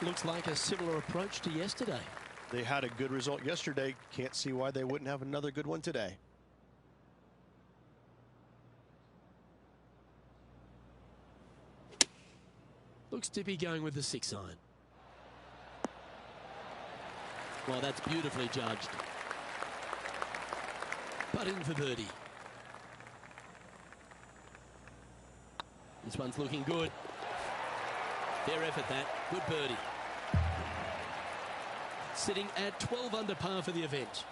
[SPEAKER 4] Looks like a similar approach to yesterday.
[SPEAKER 2] They had a good result yesterday. Can't see why they wouldn't have another good one today.
[SPEAKER 4] Looks to be going with the 6-iron. Well, that's beautifully judged. Putting for birdie. This one's looking good. Fair effort that. Good birdie. Sitting at 12 under par for the event.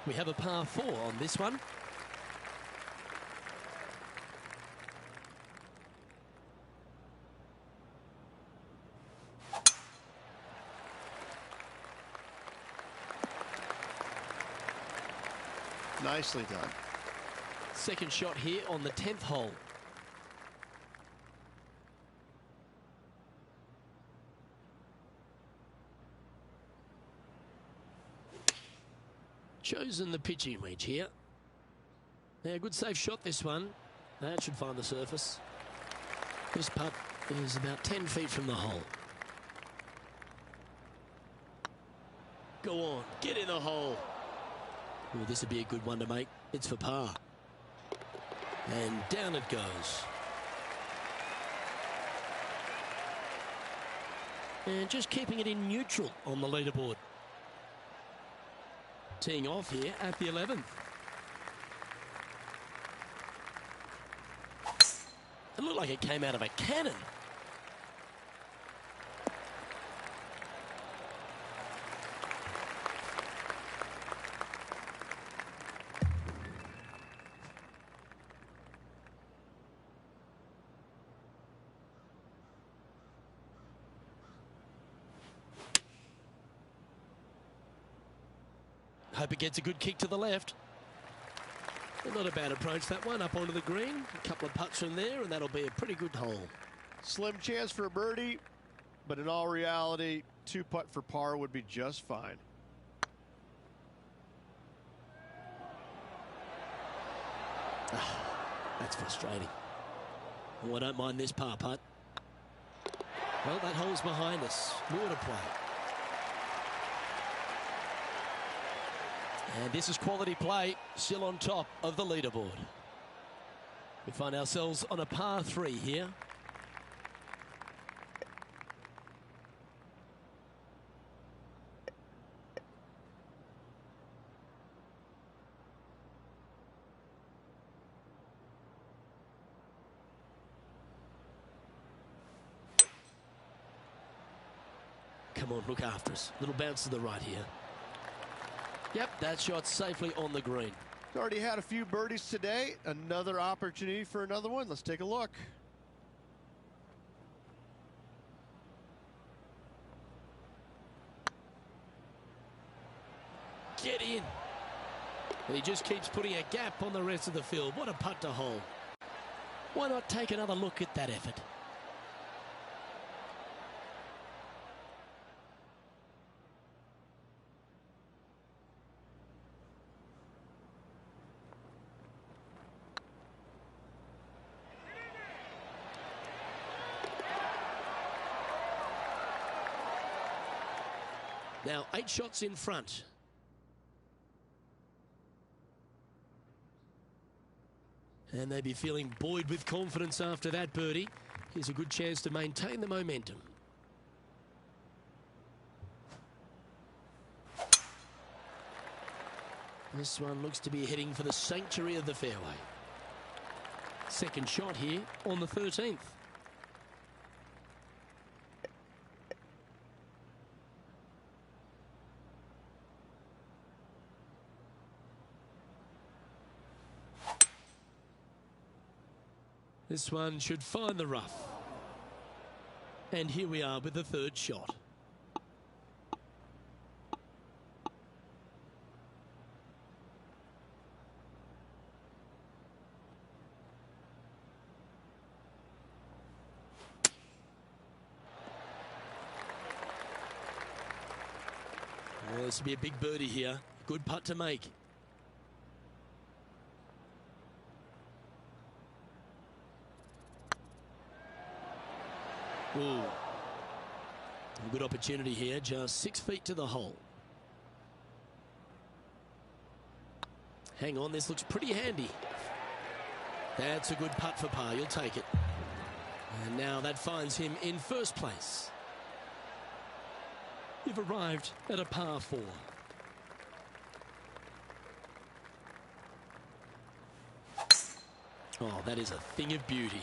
[SPEAKER 4] We have a par 4 on this one.
[SPEAKER 2] Nicely done.
[SPEAKER 4] Second shot here on the 10th hole. Chosen the pitching wedge here. Yeah, good safe shot this one. That should find the surface. This putt is about 10 feet from the hole. Go on, get in the hole. Well, this would be a good one to make. It's for par. And down it goes. And just keeping it in neutral on the leaderboard. Teeing off here at the 11th. It looked like it came out of a cannon. Hope it gets a good kick to the left. Not a bad approach, that one, up onto the green. A couple of putts from there, and that'll be a pretty good hole.
[SPEAKER 2] Slim chance for a birdie, but in all reality, 2-putt for par would be just fine.
[SPEAKER 4] That's frustrating. Oh, I don't mind this par putt. Well, that hole's behind us. More to play. And this is quality play, still on top of the leaderboard. We find ourselves on a par 3 here. Come on, look after us. Little bounce to the right here. Yep, that shot's safely on the green.
[SPEAKER 2] He's already had a few birdies today. Another opportunity for another one. Let's take a look.
[SPEAKER 4] Get in. And he just keeps putting a gap on the rest of the field. What a putt to hole. Why not take another look at that effort? Now 8 shots in front. And they'd be feeling buoyed with confidence after that birdie. Here's a good chance to maintain the momentum. This one looks to be heading for the sanctuary of the fairway. Second shot here on the 13th. This one should find the rough. And here we are with the third shot. Well, this will be a big birdie here. Good putt to make. Ooh. A good opportunity here, just 6 feet to the hole. Hang on, this looks pretty handy. That's a good putt for par, you'll take it. And now that finds him in first place. You've arrived at a par 4. Oh, that is a thing of beauty.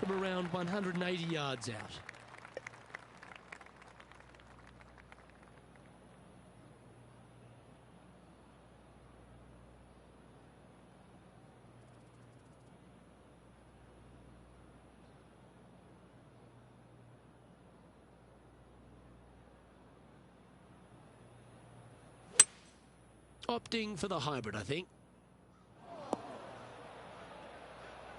[SPEAKER 4] From around 180 yards out. Opting for the hybrid, I think.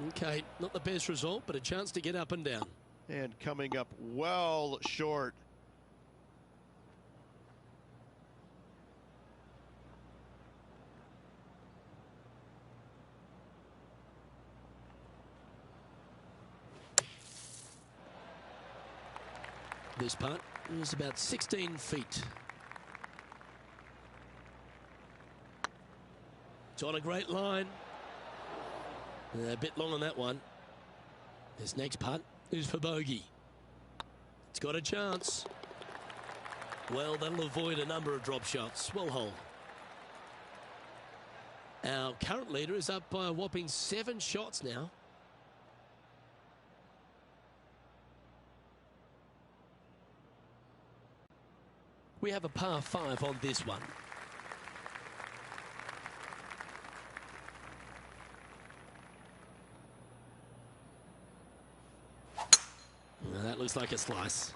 [SPEAKER 4] Okay, not the best result, but a chance to get up and down.
[SPEAKER 2] And coming up well short.
[SPEAKER 4] This putt is about 16 feet. It's on a great line. A bit long on that one. This next putt is for bogey. It's got a chance. Well, that'll avoid a number of drop shots. Well hole. Our current leader is up by a whopping 7 shots now. We have a par 5 on this one. Well, that looks like a slice.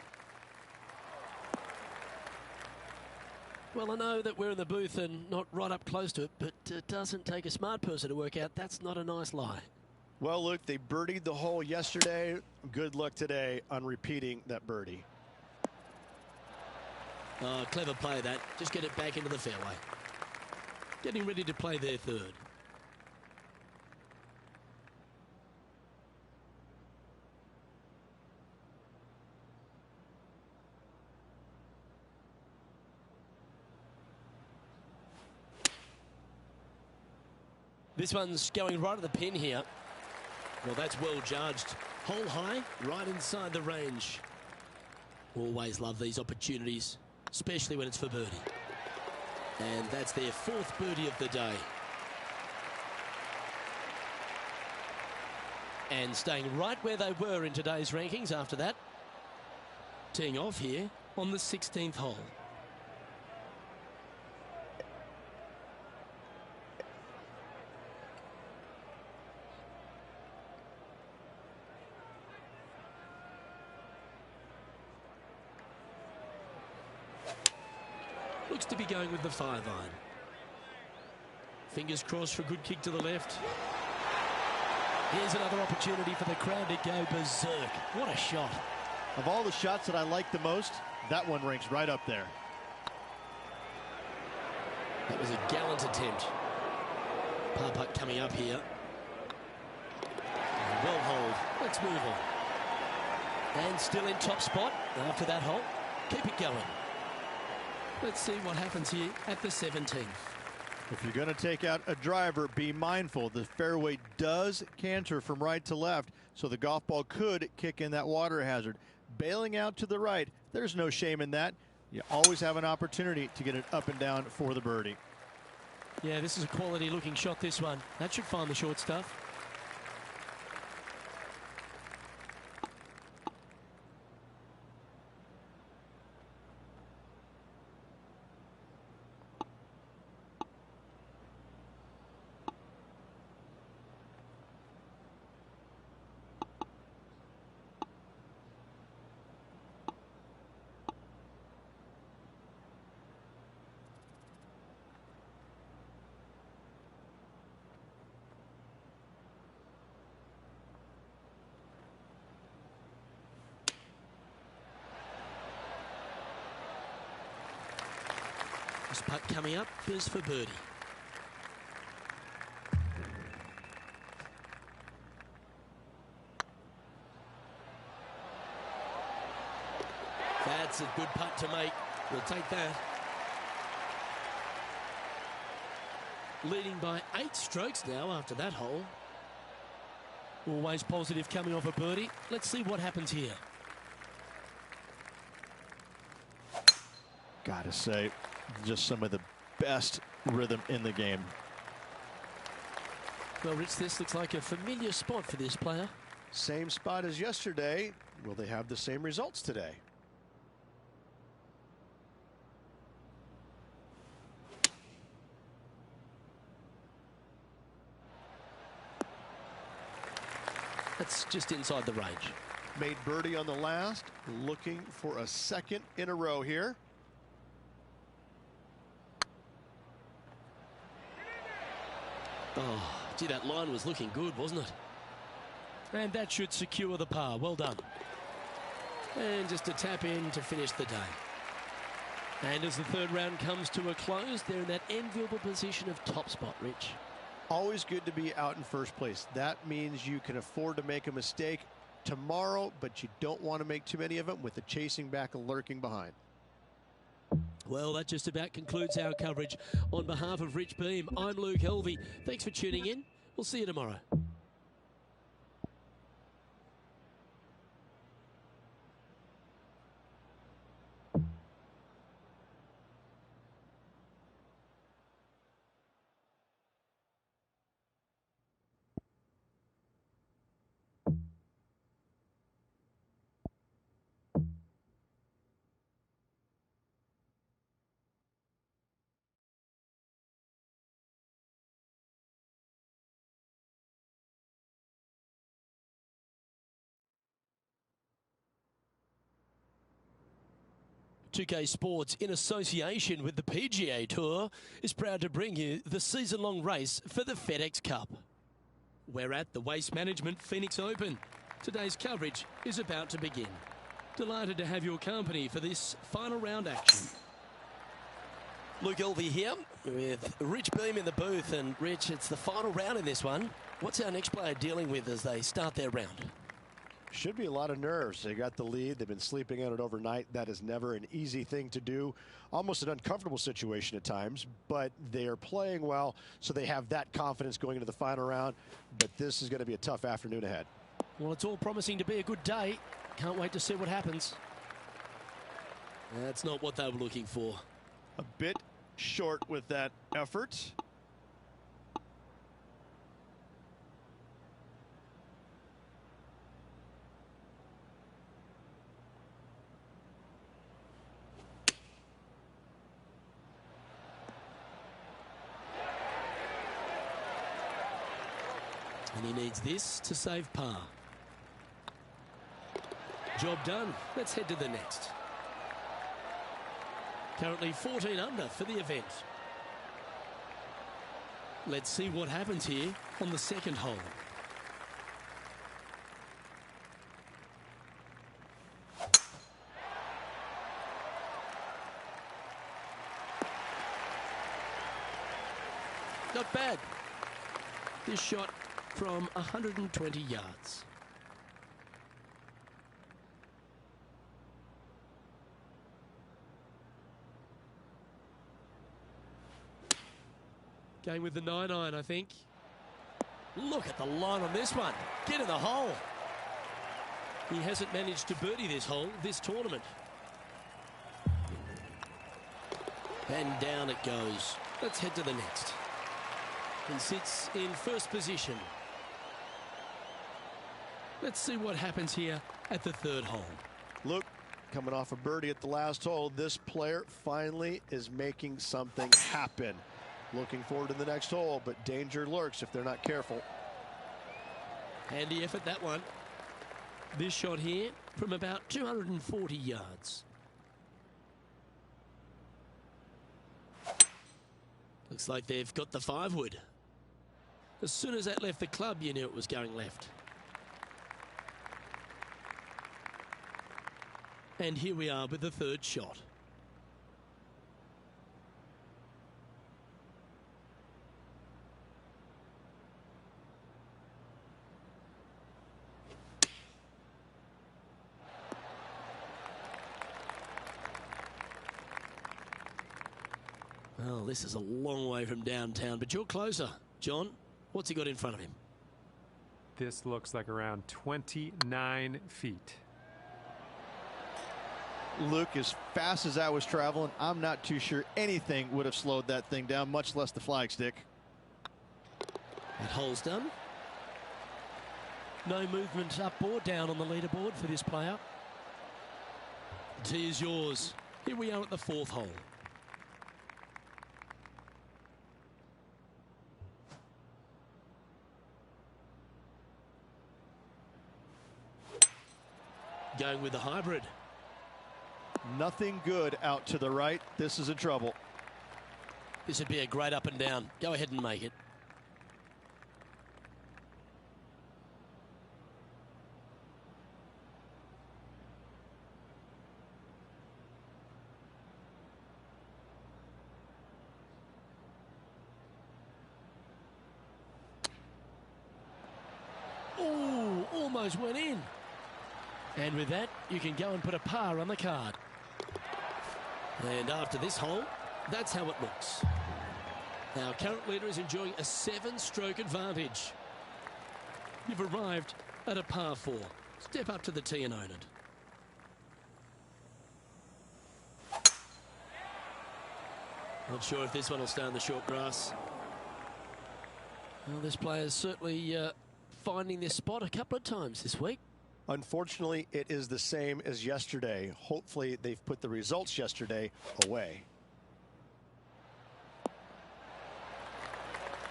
[SPEAKER 4] Well, I know that we're in the booth and not right up close to it, but it doesn't take a smart person to work out that's not a nice lie.
[SPEAKER 2] Well, Luke, they birdied the hole yesterday. Good luck today on repeating that birdie.
[SPEAKER 4] Oh, clever play that. Just get it back into the fairway. Getting ready to play their third. This one's going right at the pin here. Well, that's well judged. Hole high, right inside the range. Always love these opportunities, especially when it's for birdie. And that's their 4th birdie of the day. And staying right where they were in today's rankings after that. Teeing off here on the 16th hole. Looks to be going with the 5-iron. Fingers crossed for a good kick to the left. Here's another opportunity for the crowd to go berserk. What a shot.
[SPEAKER 2] Of all the shots that I like the most, that one ranks right up there.
[SPEAKER 4] That was a gallant attempt. Par putt coming up here. Well holed. Let's move on. And still in top spot after that hole. Keep it going. Let's see what happens here at the 17th.
[SPEAKER 2] If you're going to take out a driver, be mindful. The fairway does canter from right to left, so the golf ball could kick in that water hazard. Bailing out to the right, there's no shame in that. You always have an opportunity to get it up and down for the birdie.
[SPEAKER 4] Yeah, this is a quality looking shot, this one. That should find the short stuff. This putt coming up is for birdie. That's a good putt to make. We'll take that. Leading by 8 strokes now after that hole. Always positive coming off a birdie. Let's see what happens here.
[SPEAKER 2] Gotta say, just some of the best rhythm in the game.
[SPEAKER 4] Well, Rich, this looks like a familiar spot for this player.
[SPEAKER 2] Same spot as yesterday. Will they have the same results today?
[SPEAKER 4] That's just inside the range.
[SPEAKER 2] Made birdie on the last, looking for a second in a row here.
[SPEAKER 4] Oh, gee, that line was looking good, wasn't it? And that should secure the par. Well done. And just a tap in to finish the day. And as the third round comes to a close, they're in that enviable position of top spot, Rich.
[SPEAKER 2] Always good to be out in first place. That means you can afford to make a mistake tomorrow, but you don't want to make too many of them with the chasing back and lurking behind.
[SPEAKER 4] Well, that just about concludes our coverage. On behalf of Rich Beam, I'm Luke Helvey. Thanks for tuning in. We'll see you tomorrow. 2K Sports, in association with the PGA Tour, is proud to bring you the season-long race for the FedEx Cup. We're at the Waste Management Phoenix Open. Today's coverage is about to begin. Delighted to have your company for this final round action. Luke Elvey here with Rich Beam in the booth. And Rich, it's the final round in this one. What's our next player dealing with as they start their round?
[SPEAKER 2] Should be a lot of nerves. They got the lead. They've been sleeping on it overnight. That is never an easy thing to do. Almost an uncomfortable situation at times, but they are playing well, so they have that confidence going into the final round. But this is going to be a tough afternoon ahead.
[SPEAKER 4] Well, it's all promising to be a good day. Can't wait to see what happens. That's not what they were looking for.
[SPEAKER 2] A bit short with that effort.
[SPEAKER 4] And he needs this to save par. Job done. Let's head to the next. Currently 14 under for the event. Let's see what happens here on the second hole. Not bad. This shot from 120 yards. Going with the 9-iron, I think. Look at the line on this one. Get in the hole. He hasn't managed to birdie this hole, this tournament. And down it goes. Let's head to the next. He sits in first position. Let's see what happens here at the third hole.
[SPEAKER 2] Luke, coming off a birdie at the last hole, this player finally is making something happen. Looking forward to the next hole, but danger lurks if they're not careful.
[SPEAKER 4] Handy effort, that one. This shot here from about 240 yards. Looks like they've got the 5-wood. As soon as that left the club, you knew it was going left. And here we are with the third shot. Well, this is a long way from downtown, but you're closer. John, what's he got in front of him?
[SPEAKER 3] This looks like around 29 feet.
[SPEAKER 2] Luke, as fast as I was traveling, I'm not too sure anything would have slowed that thing down, much less the flagstick.
[SPEAKER 4] That hole's done. No movement up or down on the leaderboard for this player. Tee is yours. Here we are at the fourth hole. Going with the hybrid.
[SPEAKER 2] Nothing good out to the right. This is in trouble.
[SPEAKER 4] This would be a great up and down. Go ahead and make it. Oh, almost went in. And with that, you can go and put a par on the card. And after this hole, that's how it looks. Our current leader is enjoying a 7-stroke advantage. You've arrived at a par 4. Step up to the tee and own it. Not sure if this one will stay on the short grass. Well, this player is certainly finding this spot a couple of times this week.
[SPEAKER 2] Unfortunately, it is the same as yesterday. Hopefully, they've put the results yesterday away.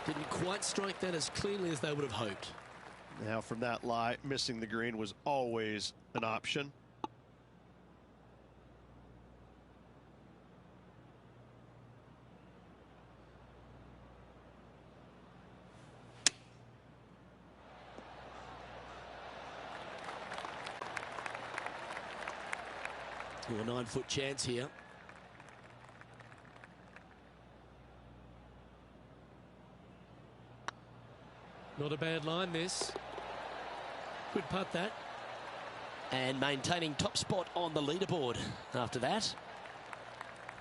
[SPEAKER 4] Didn't quite strike that as cleanly as they would have hoped.
[SPEAKER 2] Now, from that lie, missing the green was always an option.
[SPEAKER 4] A 9-foot chance here. Not a bad line, this. Good putt, that. And maintaining top spot on the leaderboard after that.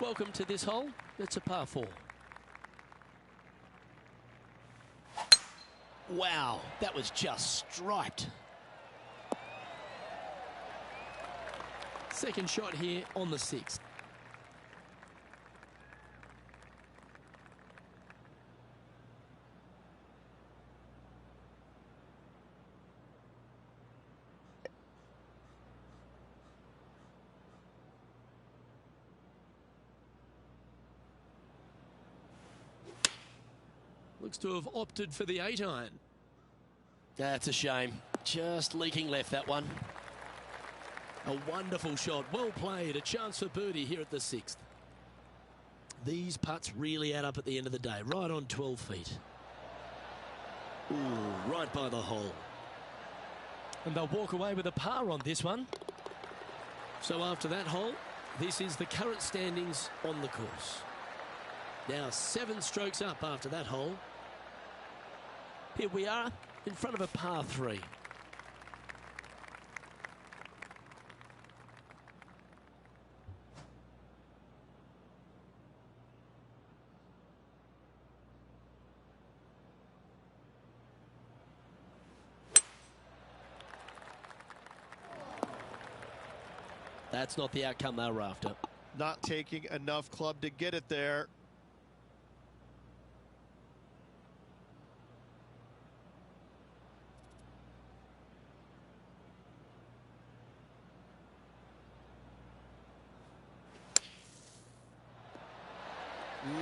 [SPEAKER 4] Welcome to this hole. It's a par 4. Wow, that was just striped. Second shot here on the 6th. Looks to have opted for the 8-iron. That's a shame. Just leaking left, that one. A wonderful shot. Well played. A chance for birdie here at the 6th. These putts really add up at the end of the day. Right on 12 feet. Ooh, right by the hole. And they'll walk away with a par on this one. So after that hole, this is the current standings on the course. Now 7 strokes up after that hole. Here we are in front of a par 3. That's not the outcome they were after.
[SPEAKER 2] Not taking enough club to get it there.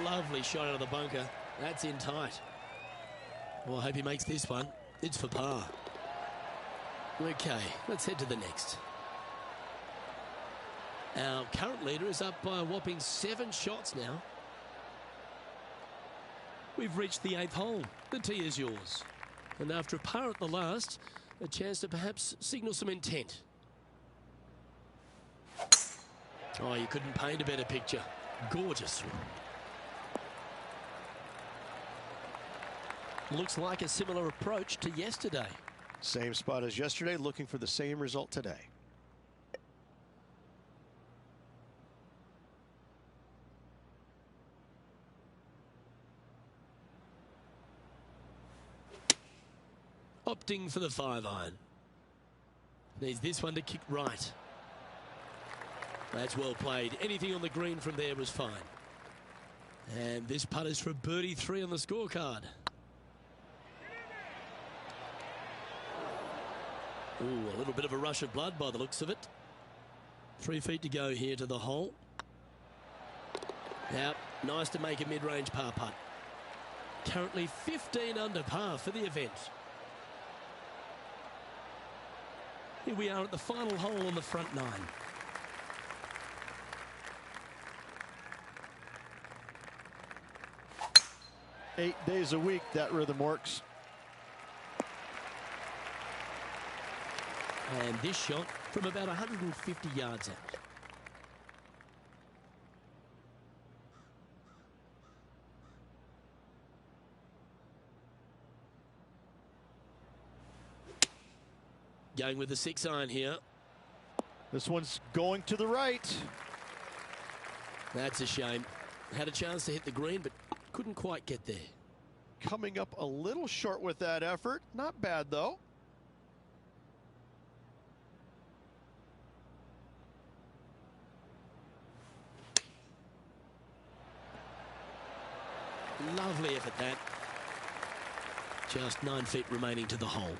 [SPEAKER 4] Lovely shot out of the bunker. That's in tight. Well, I hope he makes this one. It's for par. Okay, let's head to the next. Our current leader is up by a whopping 7 shots now. We've reached the 8th hole. The tee is yours. And after a par at the last, a chance to perhaps signal some intent. Oh, you couldn't paint a better picture. Gorgeous. Looks like a similar approach to yesterday.
[SPEAKER 2] Same spot as yesterday, looking for the same result today.
[SPEAKER 4] Opting for the 5-iron. Needs this one to kick right. That's well played. Anything on the green from there was fine. And this putt is for birdie 3 on the scorecard. Ooh, a little bit of a rush of blood by the looks of it. 3 feet to go here to the hole. Now, nice to make a mid-range par putt. Currently 15 under par for the event. Here we are at the final hole on the front 9.
[SPEAKER 2] Eight days a week, that rhythm works.
[SPEAKER 4] And this shot from about 150 yards out. Going with the 6-iron here.
[SPEAKER 2] This one's going to the right.
[SPEAKER 4] That's a shame. Had a chance to hit the green, but couldn't quite get there.
[SPEAKER 2] Coming up a little short with that effort. Not bad, though.
[SPEAKER 4] Lovely effort, that. Just 9 feet remaining to the hole.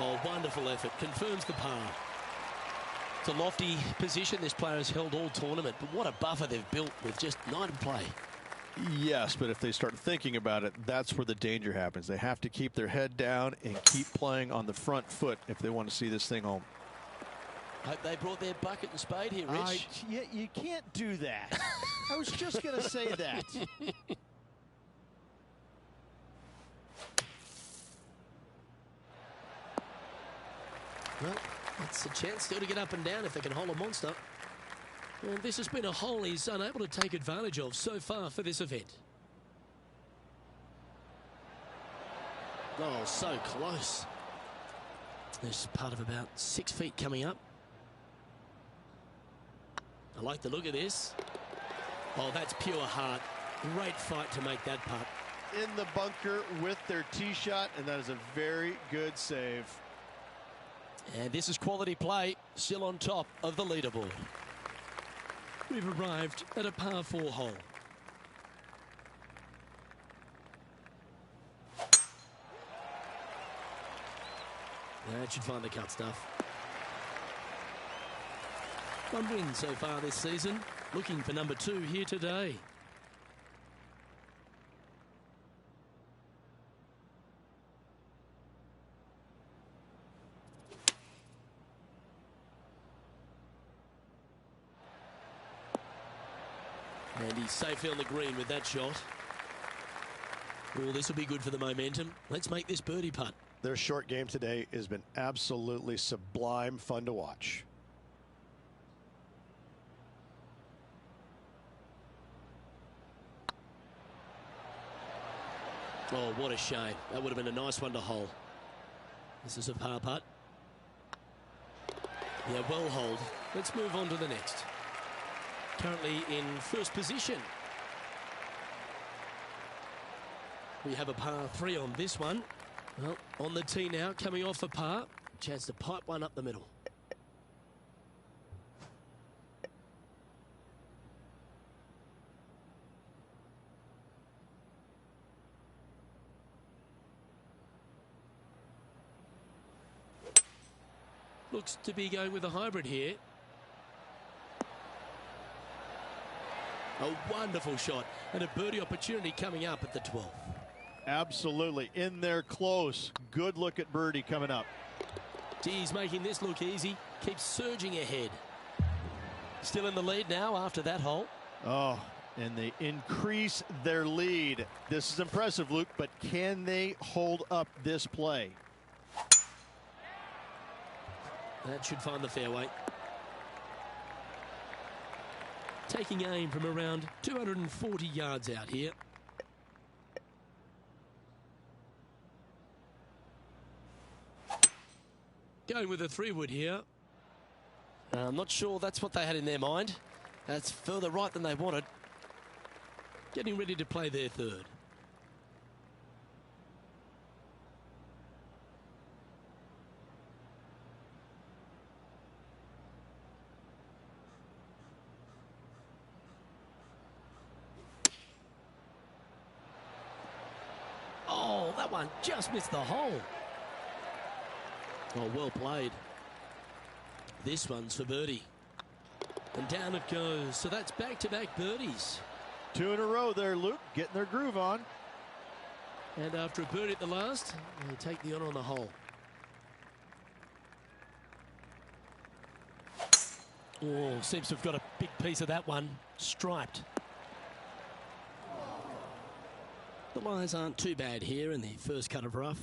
[SPEAKER 4] Oh, wonderful effort. Confirms the par. It's a lofty position this player has held all tournament, but what a buffer they've built with just 9 to play.
[SPEAKER 2] Yes, but if they start thinking about it, that's where the danger happens. They have to keep their head down and keep playing on the front foot if they want to see this thing home.
[SPEAKER 4] Hope they brought their bucket and spade here, Rich.
[SPEAKER 2] Yeah, you can't do that. I was just going to say that.
[SPEAKER 4] Well, it's a chance still to get up and down if they can hold a monster. And this has been a hole he's unable to take advantage of so far for this event. Oh, so close. There's part of about 6 feet coming up. I like the look of this. Oh, that's pure heart. Great fight to make that putt.
[SPEAKER 2] In the bunker with their tee shot, and that is a very good save.
[SPEAKER 4] And this is quality play, still on top of the leaderboard. We've arrived at a par 4 hole. That should find the cut stuff. 1 win so far this season. Looking for number 2 here today. And he's safely on the green with that shot. Oh, this will be good for the momentum. Let's make this birdie putt.
[SPEAKER 2] Their short game today has been absolutely sublime fun to watch.
[SPEAKER 4] Oh, what a shame. That would have been a nice one to hole. This is a par putt. Yeah, well holed. Let's move on to the next. Currently in first position. We have a par 3 on this one. Well, on the tee now, coming off a par. Chance to pipe one up the middle. Looks to be going with a hybrid here. A wonderful shot and a birdie opportunity coming up at the 12th.
[SPEAKER 2] Absolutely. In there close. Good look at birdie coming up.
[SPEAKER 4] He's making this look easy. Keeps surging ahead. Still in the lead now after that hole.
[SPEAKER 2] Oh, and they increase their lead. This is impressive, Luke, but can they hold up this play?
[SPEAKER 4] That should find the fairway. Taking aim from around 240 yards out here. Going with a 3-wood here. I'm not sure that's what they had in their mind. That's further right than they wanted. Getting ready to play their 3rd. Oh, that one just missed the hole. Oh, well played. This one's for birdie. And down it goes. So that's back-to-back birdies.
[SPEAKER 2] 2 in a row there, Luke. Getting their groove on.
[SPEAKER 4] And after a birdie at the last, they take the honour on the hole. Oh, seems to have got a big piece of that one. Striped. The lies aren't too bad here in the first cut of rough.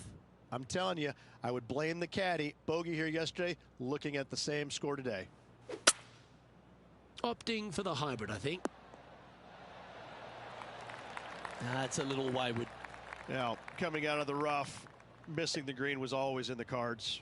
[SPEAKER 2] I'm telling you, I would blame the caddy. Bogey here yesterday, looking at the same score today.
[SPEAKER 4] Opting for the hybrid, I think. That's a little wayward.
[SPEAKER 2] Now, coming out of the rough, missing the green was always in the cards.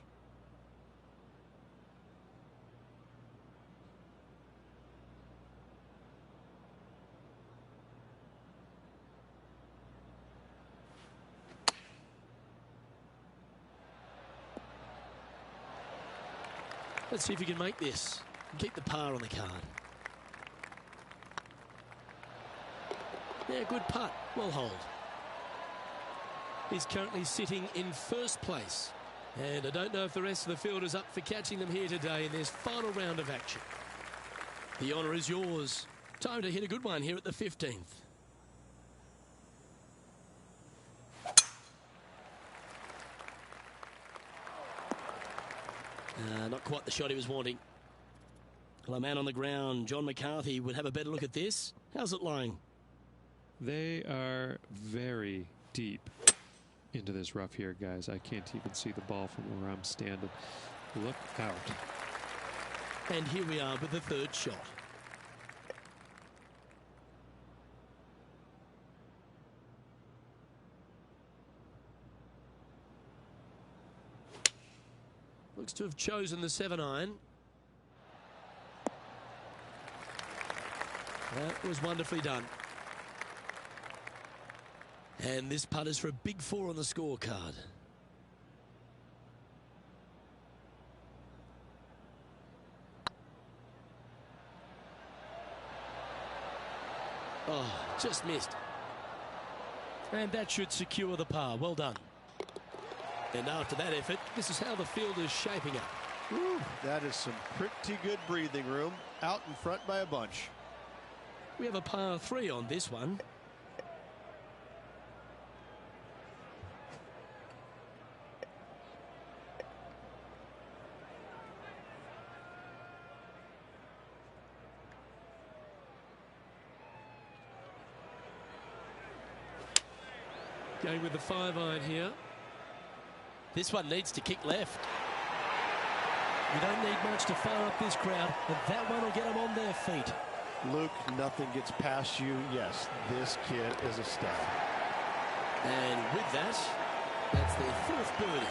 [SPEAKER 4] Let's see if he can make this and keep the par on the card. Yeah, good putt. Well holed. He's currently sitting in first place. And I don't know if the rest of the field is up for catching them here today in this final round of action. The honour is yours. Time to hit a good one here at the 15th. Not quite the shot he was wanting. Well, a man on the ground, John McCarthy, would have a better look at this. How's it lying?
[SPEAKER 3] They are very deep into this rough here, guys. I can't even see the ball from where I'm standing. Look out.
[SPEAKER 4] And here we are with the third shot. Looks to have chosen the 7-iron. That was wonderfully done. And this putt is for a big 4 on the scorecard. Oh, just missed. And that should secure the par. Well done. And after that effort, this is how the field is shaping up.
[SPEAKER 2] Woo, that is some pretty good breathing room. Out in front by a bunch.
[SPEAKER 4] We have a par 3 on this one. Going with the 5-iron here. This one needs to kick left. You don't need much to fire up this crowd, and that one will get them on their feet.
[SPEAKER 2] Luke, nothing gets past you. Yes, this kid is a stud.
[SPEAKER 4] And with that, that's their 4th birdie.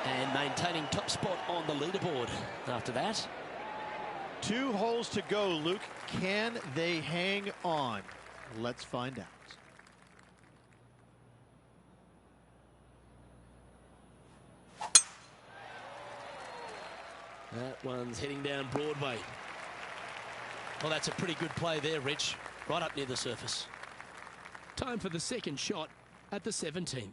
[SPEAKER 4] And maintaining top spot on the leaderboard after that.
[SPEAKER 2] 2 holes to go, Luke. Can they hang on? Let's find out.
[SPEAKER 4] That one's heading down Broadway. Well, that's a pretty good play there, Rich. Right up near the surface. Time for the second shot at the 17th.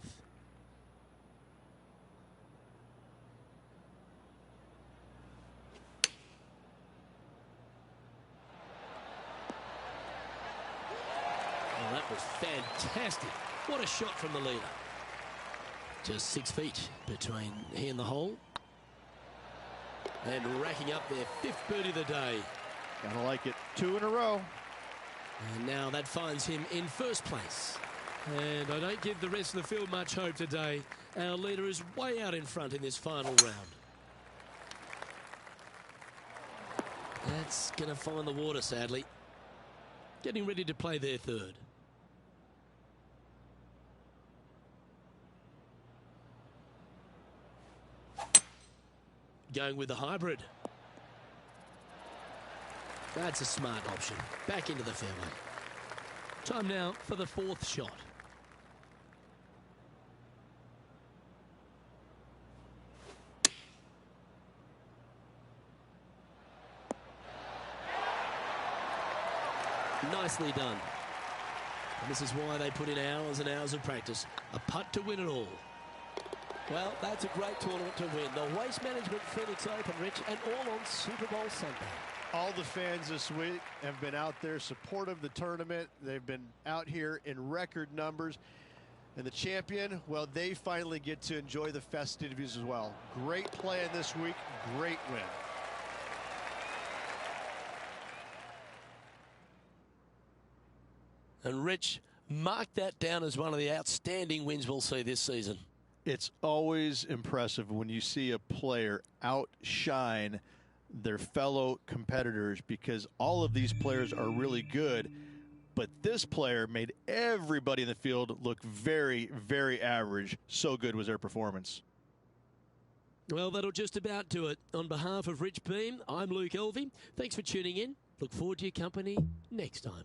[SPEAKER 4] Well, that was fantastic. What a shot from the leader. Just 6 feet between he and the hole. And racking up their 5th birdie of the day.
[SPEAKER 2] Gotta like it. 2 in a row.
[SPEAKER 4] And now that finds him in 1st place. And I don't give the rest of the field much hope today. Our leader is way out in front in this final round. That's going to find the water, sadly. Getting ready to play their 3rd. Going with the hybrid. That's a smart option. Back into the fairway. Time now for the 4th shot. Nicely done. And this is why they put in hours and hours of practice. A putt to win it all. Well, that's a great tournament to win. The Waste Management Phoenix Open, Rich, and all on Super Bowl Sunday.
[SPEAKER 2] All the fans this week have been out there supportive of the tournament. They've been out here in record numbers. And the champion, well, they finally get to enjoy the festivities as well. Great play in this week. Great win.
[SPEAKER 4] And Rich, mark that down as one of the outstanding wins we'll see this season.
[SPEAKER 2] It's always impressive when you see a player outshine their fellow competitors, because all of these players are really good, but this player made everybody in the field look very, very average. So good was their performance.
[SPEAKER 4] Well, that'll just about do it. On behalf of Rich Beam, I'm Luke Elvey. Thanks for tuning in. Look forward to your company next time.